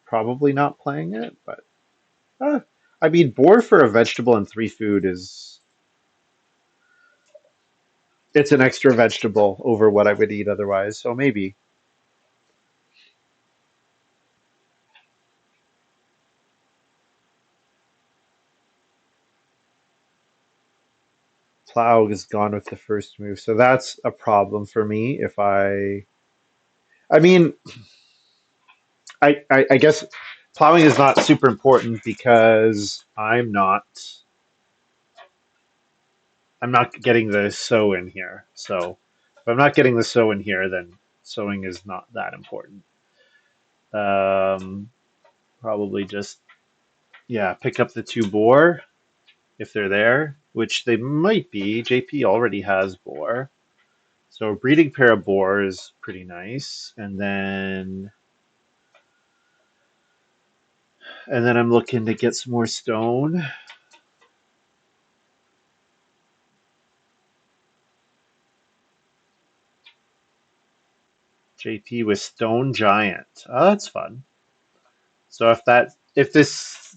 probably not playing it, but uh, I mean, boar for a vegetable and 3 food is it's an extra vegetable over what I would eat otherwise. So maybe plow is gone with the first move. So that's a problem for me if I mean, I guess plowing is not super important because I'm not getting the sow in here. So if I'm not getting the sow in here, then sowing is not that important. Um, Probably just yeah, pick up the 2 boar if they're there, which they might be. JP already has boar. So a breeding pair of boar is pretty nice. And then I'm looking to get some more stone. JP with stone giant. Oh, that's fun. So if this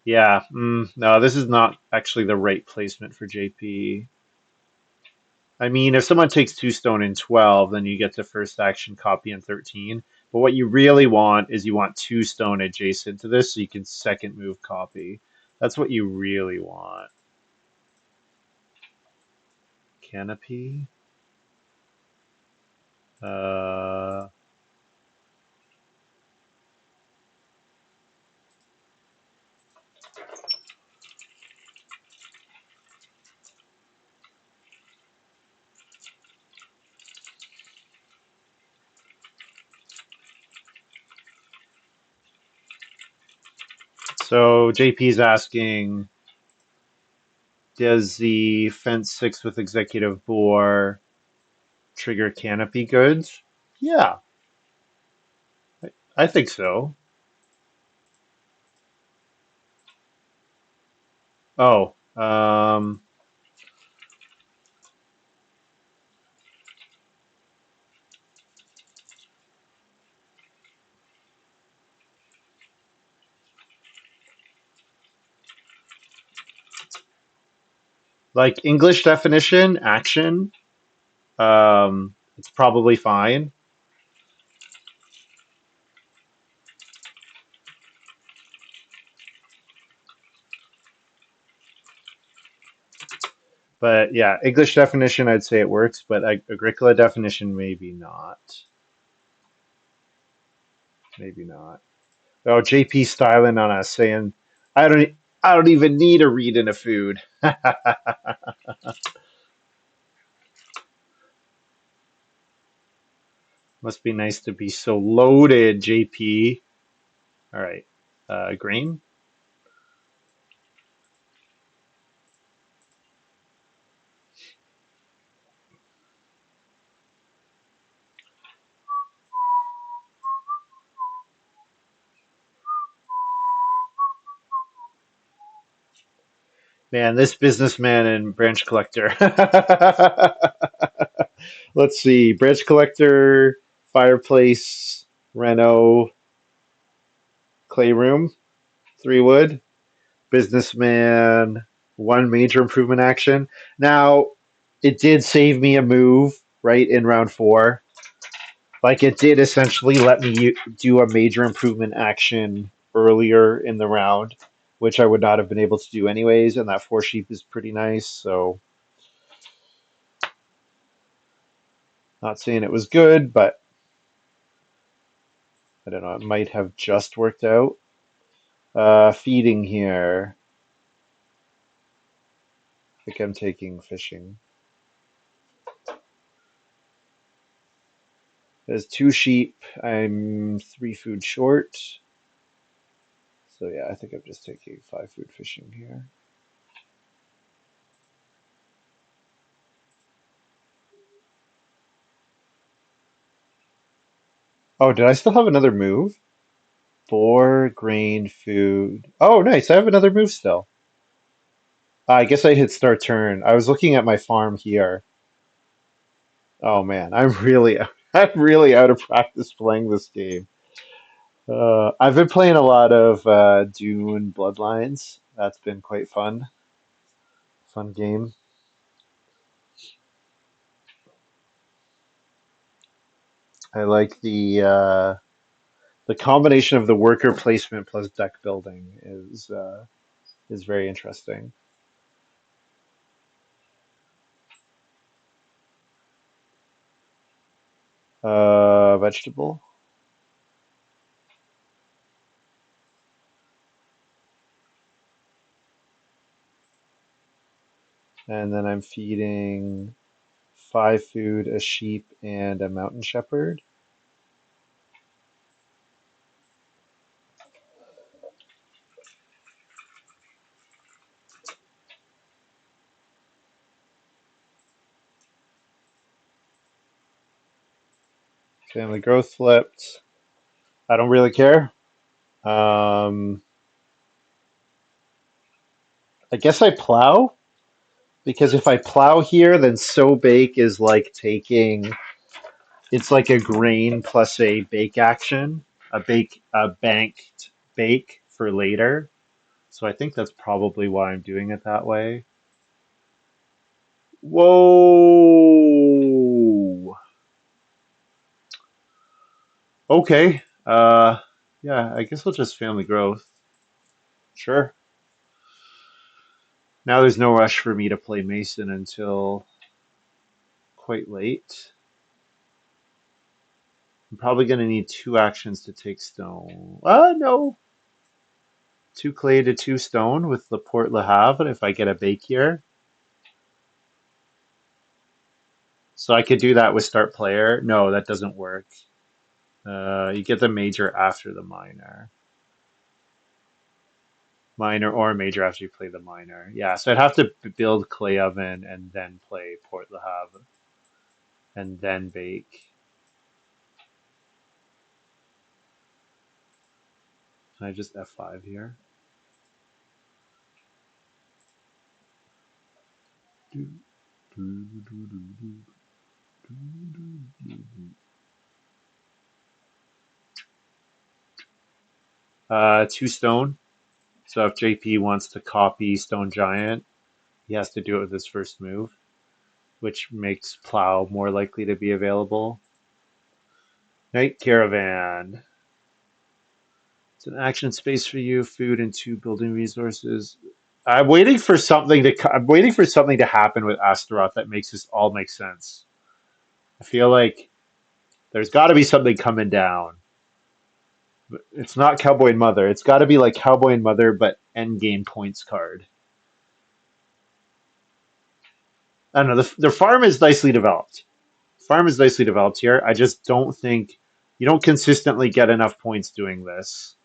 yeah, no, this is not actually the right placement for JP. I mean, if someone takes 2 stone in 12, then you get the first action copy in 13. But what you really want is you want 2 stone adjacent to this so you can second move copy. That's what you really want. Canopy. Uh, so JP's asking, does the fence 6 with executive boar trigger canopy goods? Yeah, I think so. Oh, like English definition, action, it's probably fine. But yeah, English definition, I'd say it works, but Agricola definition, maybe not. Maybe not. Oh, JP styling on us saying, I don't, I don't even need a read in a food. Must be nice to be so loaded, JP. All right, grain. Man, this businessman and branch collector. Let's see, branch collector, fireplace, reno, clay room, 3 wood. Businessman, 1 major improvement action. Now, it did save me a move, right, in round 4. Like, it did essentially let me do a major improvement action earlier in the round, which I would not have been able to do anyways, and that 4 sheep is pretty nice, so not saying it was good, but I don't know, it might have just worked out. Feeding here. I think I'm taking fishing. There's 2 sheep. I'm 3 food short. So yeah, I think I'm just taking 5 food fishing here. Oh, did I still have another move? 4 grain food. Oh, nice. I have another move still. I guess I hit start turn. I was looking at my farm here. Oh man, I'm really out of practice playing this game. I've been playing a lot of Dune Bloodlines. That's been quite fun. Fun game. I like the combination of the worker placement plus deck building is very interesting. Vegetable, and then I'm feeding five food, a sheep, and a mountain shepherd. Family growth flipped. I don't really care. Um, I guess I plow because if I plow here, then sow bake is like taking it's like a grain plus a bake action, a banked bake for later. So I think that's probably why I'm doing it that way. Whoa. Okay. Yeah, I guess we'll just family growth. Sure. Now there's no rush for me to play Mason until quite late. I'm probably going to need two actions to take stone. No. Two clay to two stone with Laporte Le Havre if I get a bake here. So I could do that with start player. No, that doesn't work. You get the major after the minor. Minor or major after you play the minor. Yeah, so I'd have to build clay oven and then play Port Le Havre and then bake. Can I just F5 here? Two stone. So if JP wants to copy Stone Giant, he has to do it with his first move, which makes Plow more likely to be available. Night Caravan. It's an action space for you, food and two building resources. I'm waiting for something to happen with Astaroth that makes this all make sense. I feel like there's got to be something coming down. It's not Cowboy and Mother. It's got to be like Cowboy and Mother, but end game points card. I don't know. The farm is nicely developed. Farm is nicely developed here. I just don't think you don't consistently get enough points doing this.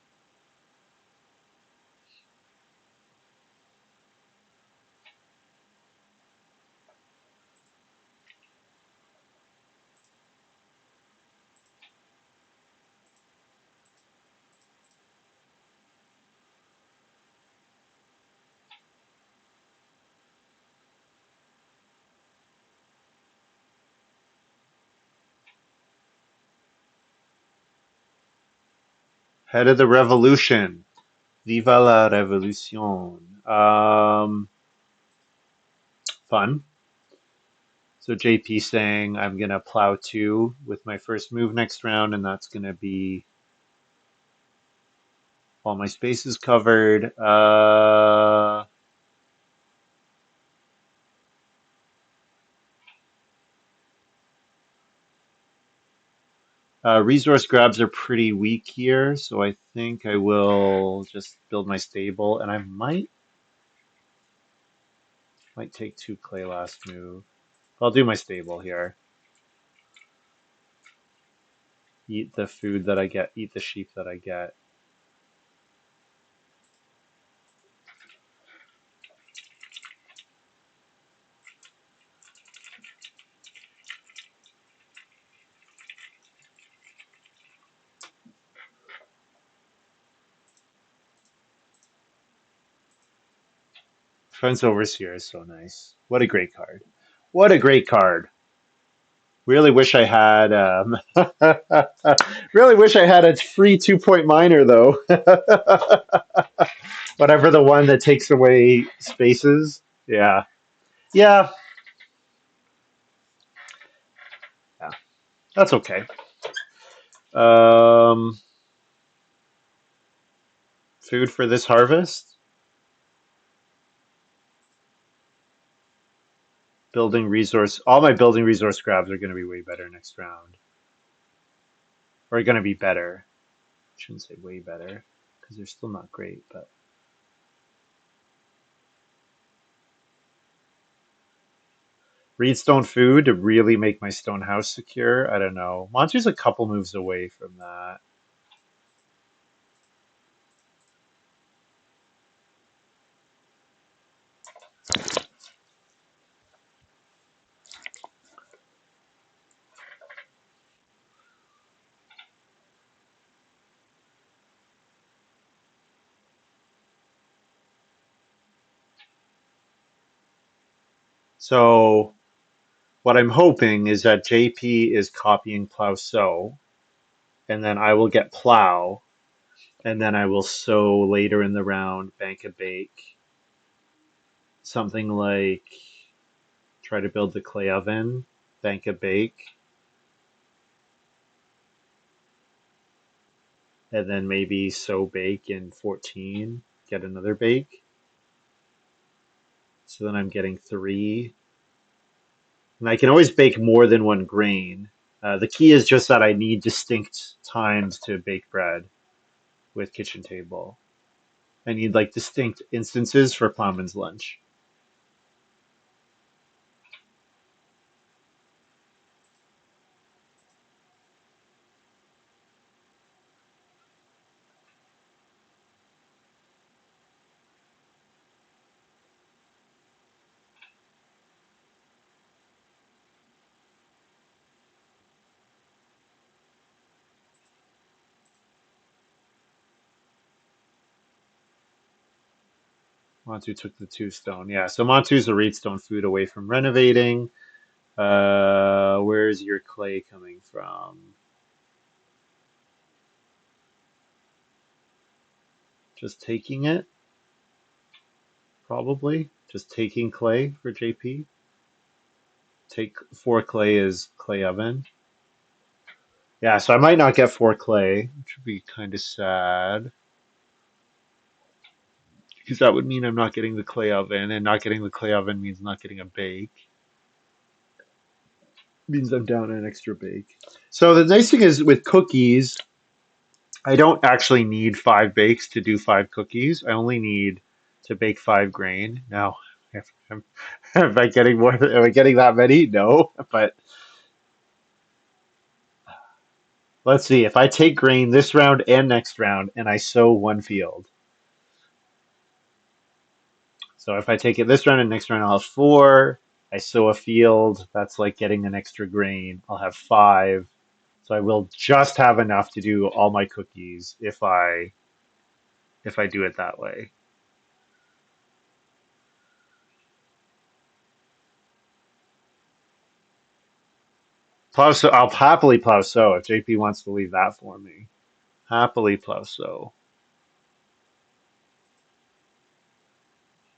Head of the Revolution. Viva la Revolution. Fun. So JP saying I'm gonna plow two with my first move next round, and that's gonna be all my spaces covered. Resource grabs are pretty weak here, so I think I will just build my stable, and I might take two clay last move. I'll do my stable here. Eat the food that I get. Eat the sheep that I get. Fence Overseer is so nice. What a great card. What a great card. Really wish I had really wish I had a free 2 point miner though. Whatever the one that takes away spaces. Yeah. Yeah. Yeah. That's okay. Um Food for this harvest. Building resource. All my building resource grabs are going to be way better next round. Or going to be better. I shouldn't say way better because they're still not great, but Reedstone food to really make my stone house secure. I don't know. Monty's a couple moves away from that. So what I'm hoping is that JP is copying plow sow, and then I will get plow, and then I will sow later in the round, bank a bake, something like try to build the clay oven, bank a bake, and then maybe sow bake in 14, get another bake. So then I'm getting three. And I can always bake more than one grain. The key is just that I need distinct times to bake bread with kitchen table. I need like distinct instances for plowman's lunch. Montu took the 2 stone. Yeah, so Montu's a reedstone food away from renovating. Where's your clay coming from? Just taking it, probably. Just taking clay for JP. Take 4 clay is clay oven. Yeah, so I might not get 4 clay, which would be kind of sad because that would mean I'm not getting the clay oven, and not getting the clay oven means not getting a bake. Means I'm down an extra bake. So the nice thing is with cookies, I don't actually need 5 bakes to do 5 cookies. I only need to bake 5 grain. Now, if, am I getting more? Am I getting that many? No, but let's see. If I take grain this round and next round, and I sow 1 field, so if I take it this round and next round, I'll have 4. I sow a field. That's like getting an extra grain. I'll have 5. So I will just have enough to do all my cookies if I do it that way. Plow so I'll happily plow sow if JP wants to leave that for me. Happily plow sow.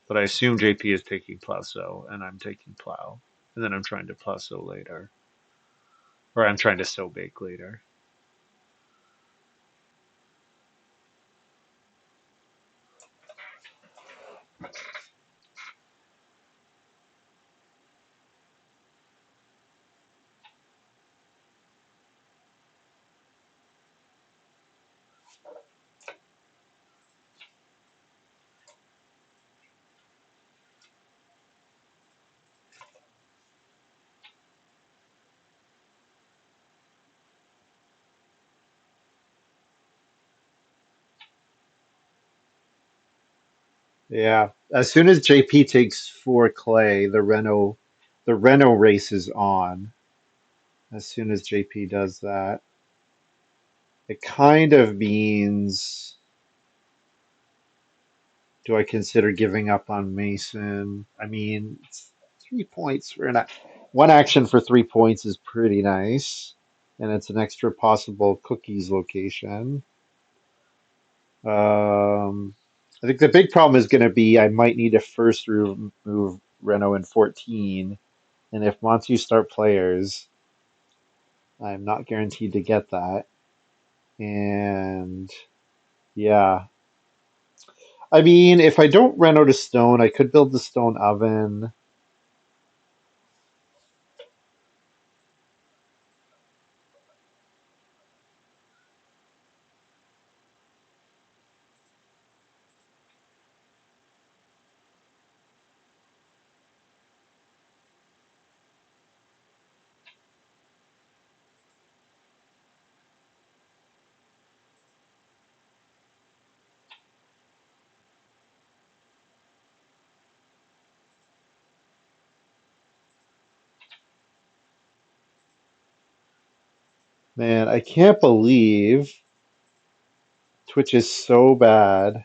But I assume JP is taking plow sow and I'm taking plow. And then I'm trying to plow sow later. Or I'm trying to sow bake later. Yeah. As soon as JP takes 4 clay, the Reno race is on. As soon as JP does that. It kind of means Do I consider giving up on Mason? I mean, it's 3 points for one action for 3 points is pretty nice, and it's an extra possible cookies location. I think the big problem is going to be I might need to first remove Reno in 14, and if Montu start players, I'm not guaranteed to get that. And yeah, I mean, if I don't rent out a stone, I could build the stone oven. Man, I can't believe Twitch is so bad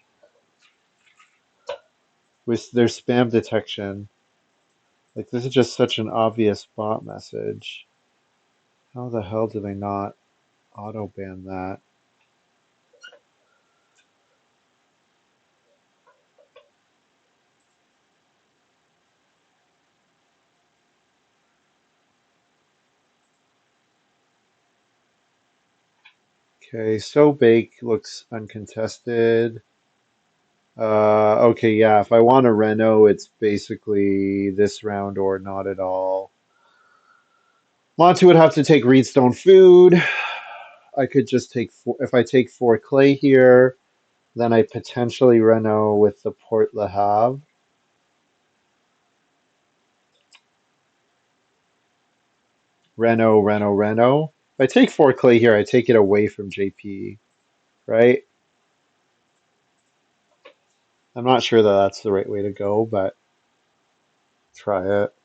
with their spam detection. Like, this is just such an obvious bot message. How the hell do they not auto ban that? Okay, so bake looks uncontested. Okay, yeah, if I want a Reno, it's basically this round or not at all. Montu would have to take Reedstone food. I could just take four, if I take 4 clay here, then I potentially Reno with the Port Le Havre. Reno. If I take 4 clay here, I take it away from JP, right? I'm not sure that that's the right way to go, but try it.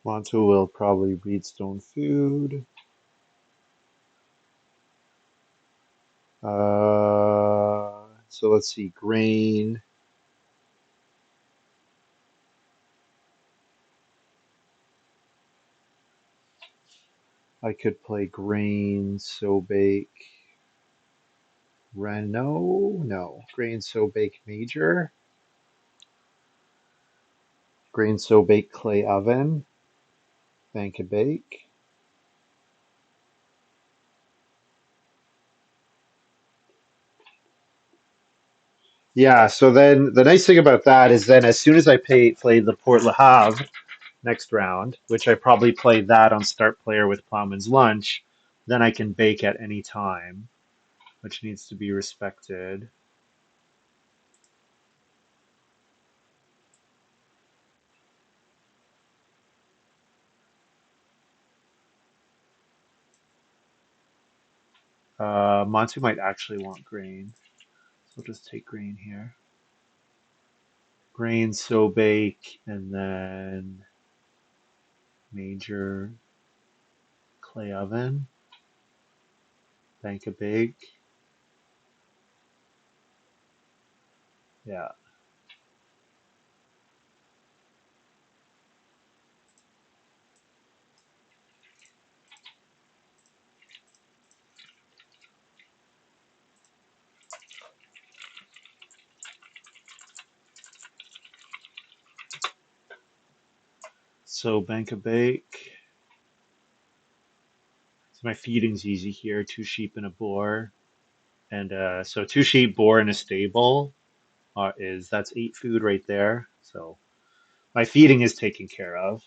Montu will probably Reedstone food. So let's see, grain. I could play grain, so bake, Reno. No, grain, so bake, major. Grain, so bake, clay oven, bank a bake. Yeah, so then the nice thing about that is then as soon as I play the Port Le Havre next round, which I probably play that on start player with Plowman's Lunch, then I can bake at any time, which needs to be respected. Monty might actually want grain, so I'll just take grain here. Grain, so bake, and then major clay oven, bank a bake. Yeah, so bank a bake. So my feeding's easy here, 2 sheep and a boar. And so 2 sheep, boar, and a stable that's 8 food right there. So my feeding is taken care of.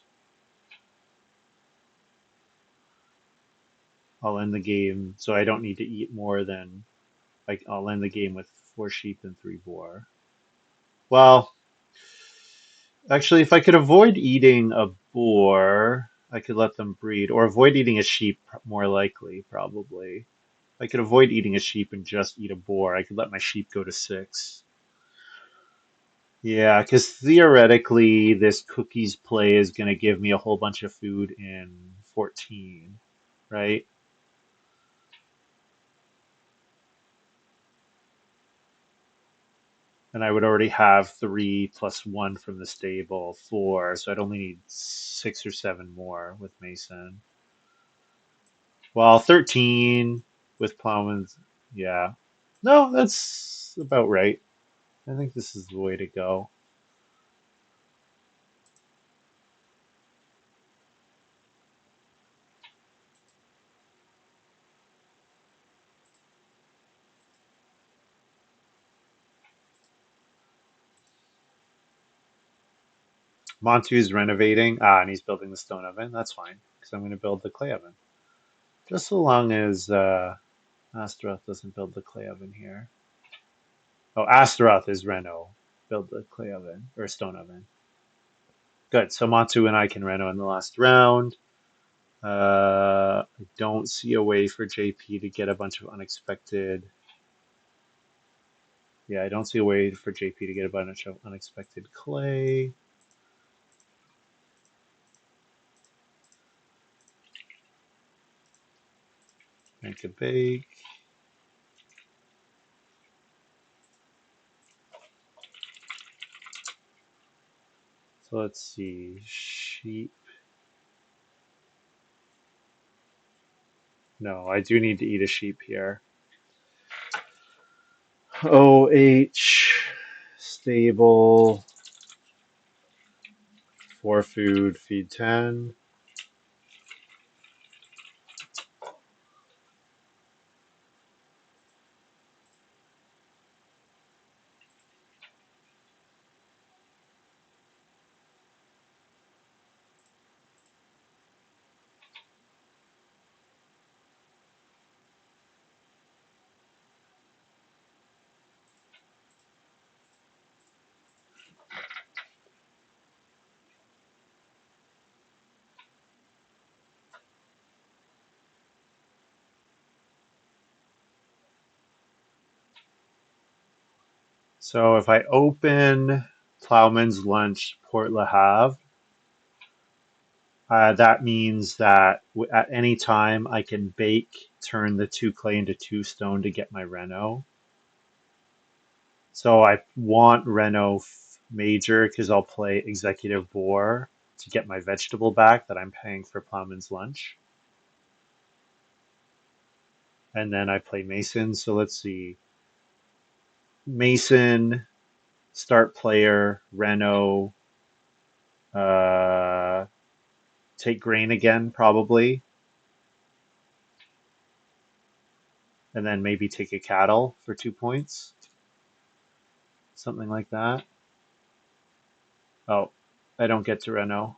I'll end the game, so I don't need to eat more than like I'll end the game with 4 sheep and 3 boar. Well, actually, if I could avoid eating a boar, I could let them breed, or avoid eating a sheep more likely, probably. I could avoid eating a sheep and just eat a boar. I could let my sheep go to 6. Yeah, because theoretically, this cookies play is going to give me a whole bunch of food in 14, right? And I would already have 3 plus 1 from the stable, 4. So I'd only need 6 or 7 more with Mason. Well, 13 with Plowman's. Yeah. No, that's about right. I think this is the way to go. Montu's renovating. And he's building the stone oven. That's fine, because I'm going to build the clay oven. Just so long as Astaroth doesn't build the clay oven here. Oh, Astaroth is Reno. Build the clay oven, or stone oven. Good. So Montu and I can Reno in the last round. I don't see a way for JP to get a bunch of unexpected. Yeah, I don't see a way for JP to get a bunch of unexpected clay. Make a bake. So let's see. Sheep. No, I do need to eat a sheep here. OH. Stable. 4 food. Feed 10. So if I open Plowman's Lunch Port Le Havre, that means that at any time I can bake, turn the 2 clay into 2 stone to get my Reno. So I want Reno major because I'll play Executive Boar to get my vegetable back that I'm paying for Plowman's Lunch. And then I play Mason. So let's see. Mason, start player, Reno, uh, take grain again, probably. And then maybe take a cattle for 2 points. Something like that. Oh, I don't get to Reno.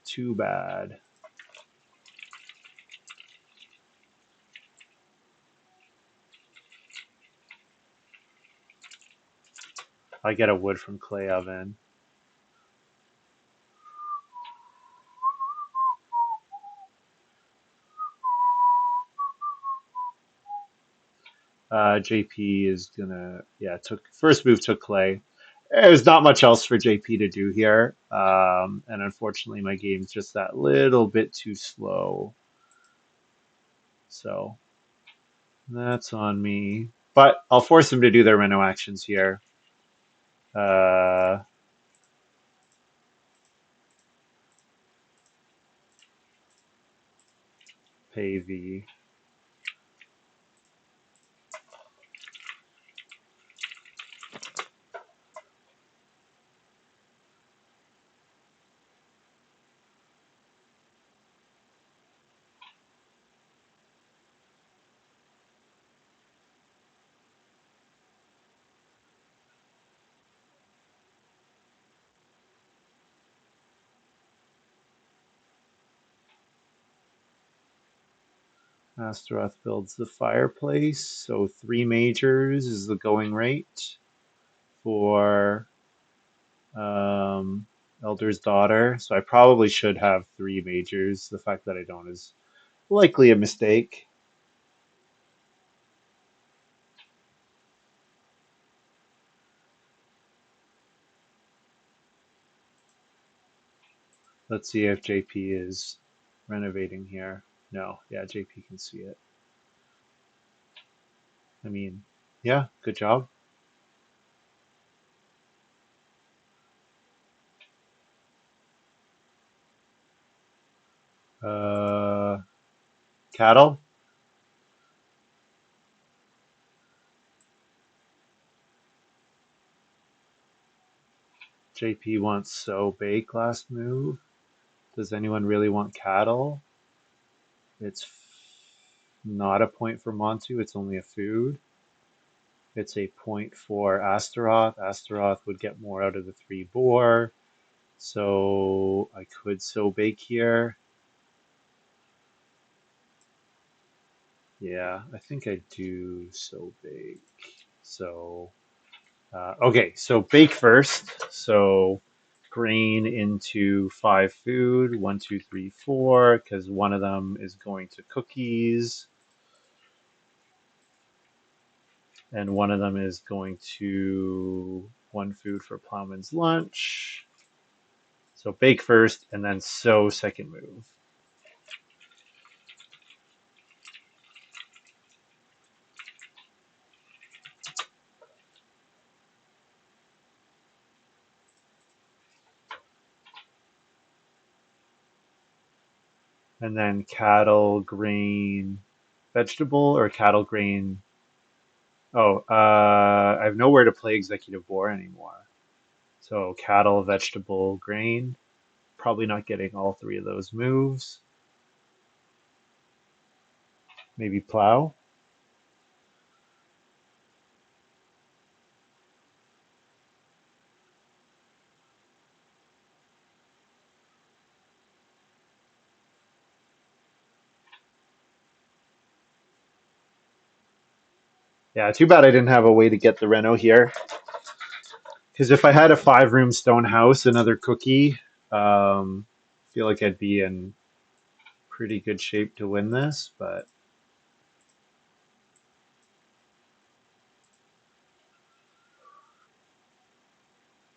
Too bad. I get a wood from Clay Oven. JP is gonna, yeah, took first move took Clay. There's not much else for JP to do here, and unfortunately, my game's just that little bit too slow. So that's on me. But I'll force him to do their Reno actions here. Uh, Pay V. Astaroth builds the fireplace, so 3 majors is the going rate for Elder's Daughter. So I probably should have 3 majors. The fact that I don't is Likely a mistake. Let's see if JP is renovating here. No, yeah, JP can see it. I mean, yeah, good job. Uh, Cattle. JP wants so bake last move. Does anyone really want cattle? It's not a point for Montu. It's only a food. It's a point for Astaroth. Astaroth would get more out of the 3 boar. So I could so bake here. Yeah, I think I do so bake. So, okay, so bake first. So grain into 5 food, 1, 2, 3, 4, because one of them is going to cookies, and one of them is going to 1 food for Plowman's lunch. So bake first, and then sow second move. And then cattle, grain, vegetable, or cattle, grain. Oh, I have nowhere to play executive boar anymore. So cattle, vegetable, grain. Probably not getting all 3 of those moves. Maybe plow. Yeah, too bad I didn't have a way to get the reno here. Because if I had a 5-room stone house, another cookie, I feel like I'd be in pretty good shape to win this. But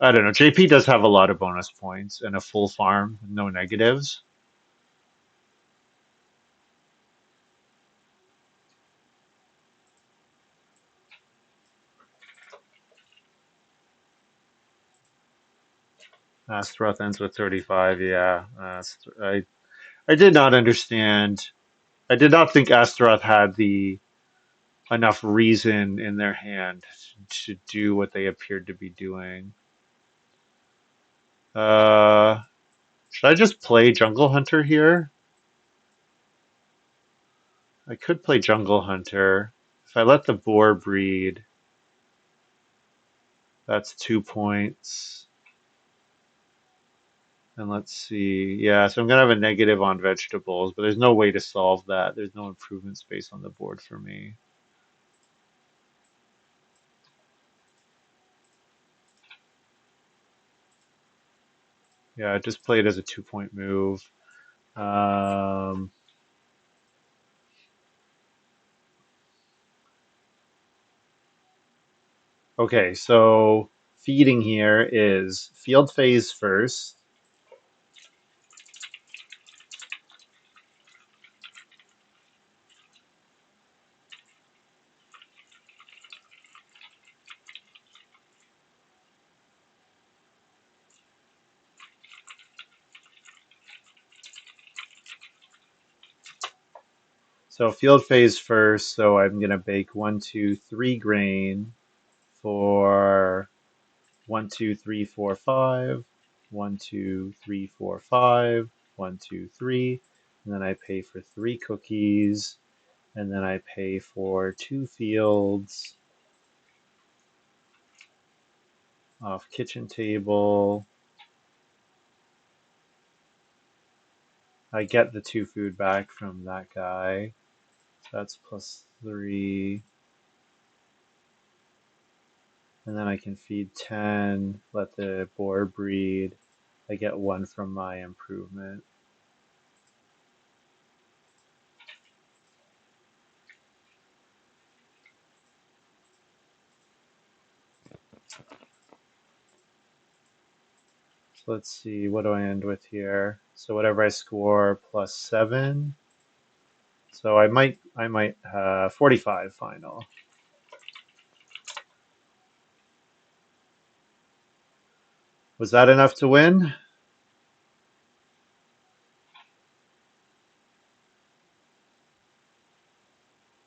I don't know. JP does have a lot of bonus points and a full farm, no negatives. Astaroth ends with 35. Yeah, I did not understand. I did not think Astaroth had the enough reason in their hand to do what they appeared to be doing. Uh, should I just play Jungle Hunter here? I could play Jungle Hunter. If I let the boar breed, that's 2 points. And let's see. Yeah, so I'm going to have a negative on vegetables, but there's no way to solve that. There's no improvement space on the board for me. Yeah, just play it as a 2-point move. Um, okay, so feeding here is field phase first. So field phase first, so I'm gonna bake 1, 2, 3 grain for 1, 2, 3, 4, 5, 1, 2, 3, 4, 5, 1, 2, 3, and then I pay for 3 cookies, and then I pay for 2 fields off kitchen table. I get the 2 food back from that guy. So that's plus 3. And then I can feed 10, let the boar breed. I get 1 from my improvement. So let's see, what do I end with here? So whatever I score plus 7. So I might 45 final. Was that enough to win?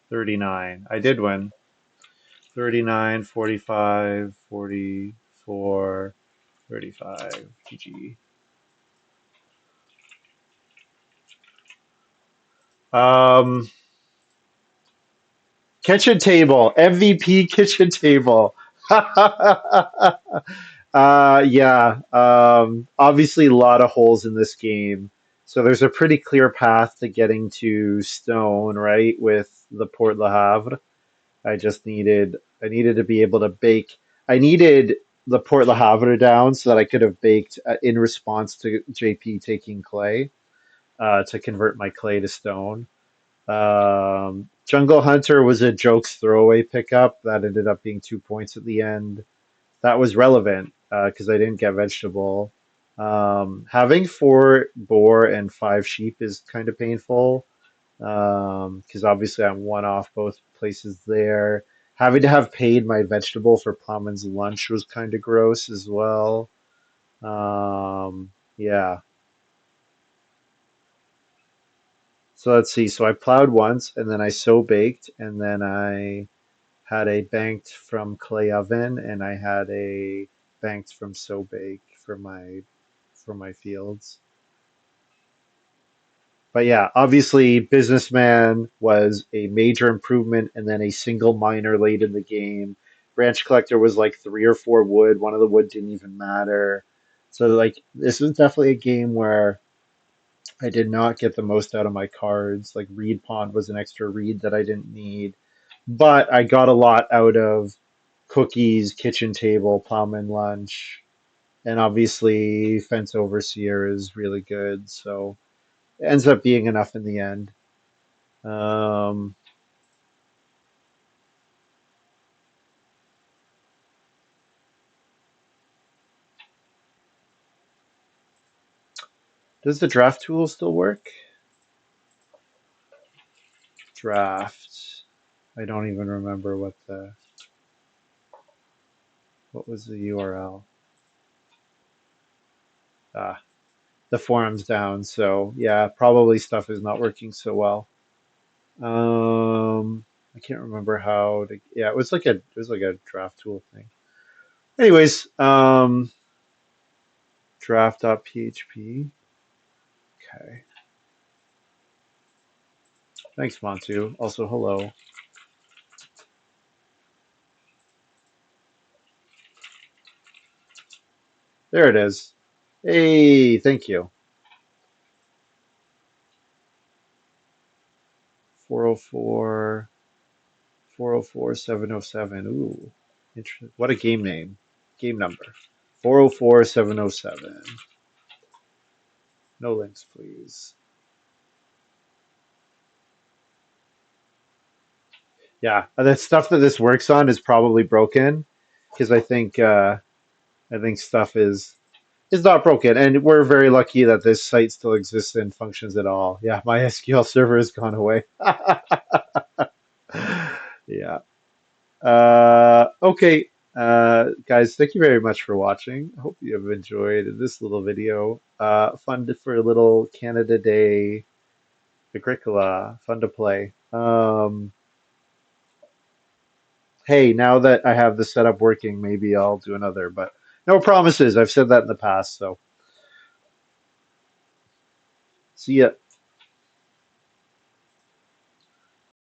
39. I did win. 39, 45, 44, 35. GG. Um, Kitchen table, MVP kitchen table. Yeah. Obviously, a lot of holes in this game. So there's a pretty clear path to getting to stone, right? With the Port Le Havre. I needed to be able to bake. I needed the Port Le Havre down so that I could have baked in response to JP taking clay to convert my clay to stone. Jungle Hunter was a jokes throwaway pickup that ended up being 2 points at the end. That was relevant because I didn't get vegetable. Having 4 boar and 5 sheep is kind of painful because obviously I'm one off both places there. Having to have paid my vegetable for Plowman's lunch was kind of gross as well. Yeah. So let's see. So I plowed once and then I sow baked and then I had a banked from clay oven and I had a banked from sow bake for my fields. But yeah, obviously businessman was a major improvement and then a single miner late in the game. Branch collector was like 3 or 4 wood. One of the wood didn't even matter. So like this was definitely a game where I did not get the most out of my cards. Like Reed Pond was an extra reed that I didn't need. But I got a lot out of cookies, kitchen table, plowman lunch, and obviously fence overseer is really good. So it ends up being enough in the end. Um, does the draft tool still work? Draft. I don't even remember what was the URL. Ah, the forum's down, so yeah, probably stuff is not working so well. I can't remember how to. Yeah, it was like a draft tool thing. Anyways, draft.php. Okay. Thanks, Montu. Also, hello. There it is. Hey, thank you. 404, 404, 707. Ooh, interesting. What a game name. Game number. 404, 707. No links, please. Yeah, the stuff that this works on is probably broken because I think stuff is not broken, and we're very lucky that this site still exists and functions at all. Yeah, my SQL server has gone away. Yeah. Okay, guys, thank you very much for watching. I hope you have enjoyed this little video. For a little Canada Day Agricola. Fun to play. Hey, now that I have the setup working, maybe I'll do another, but no promises. I've said that in the past, so see ya.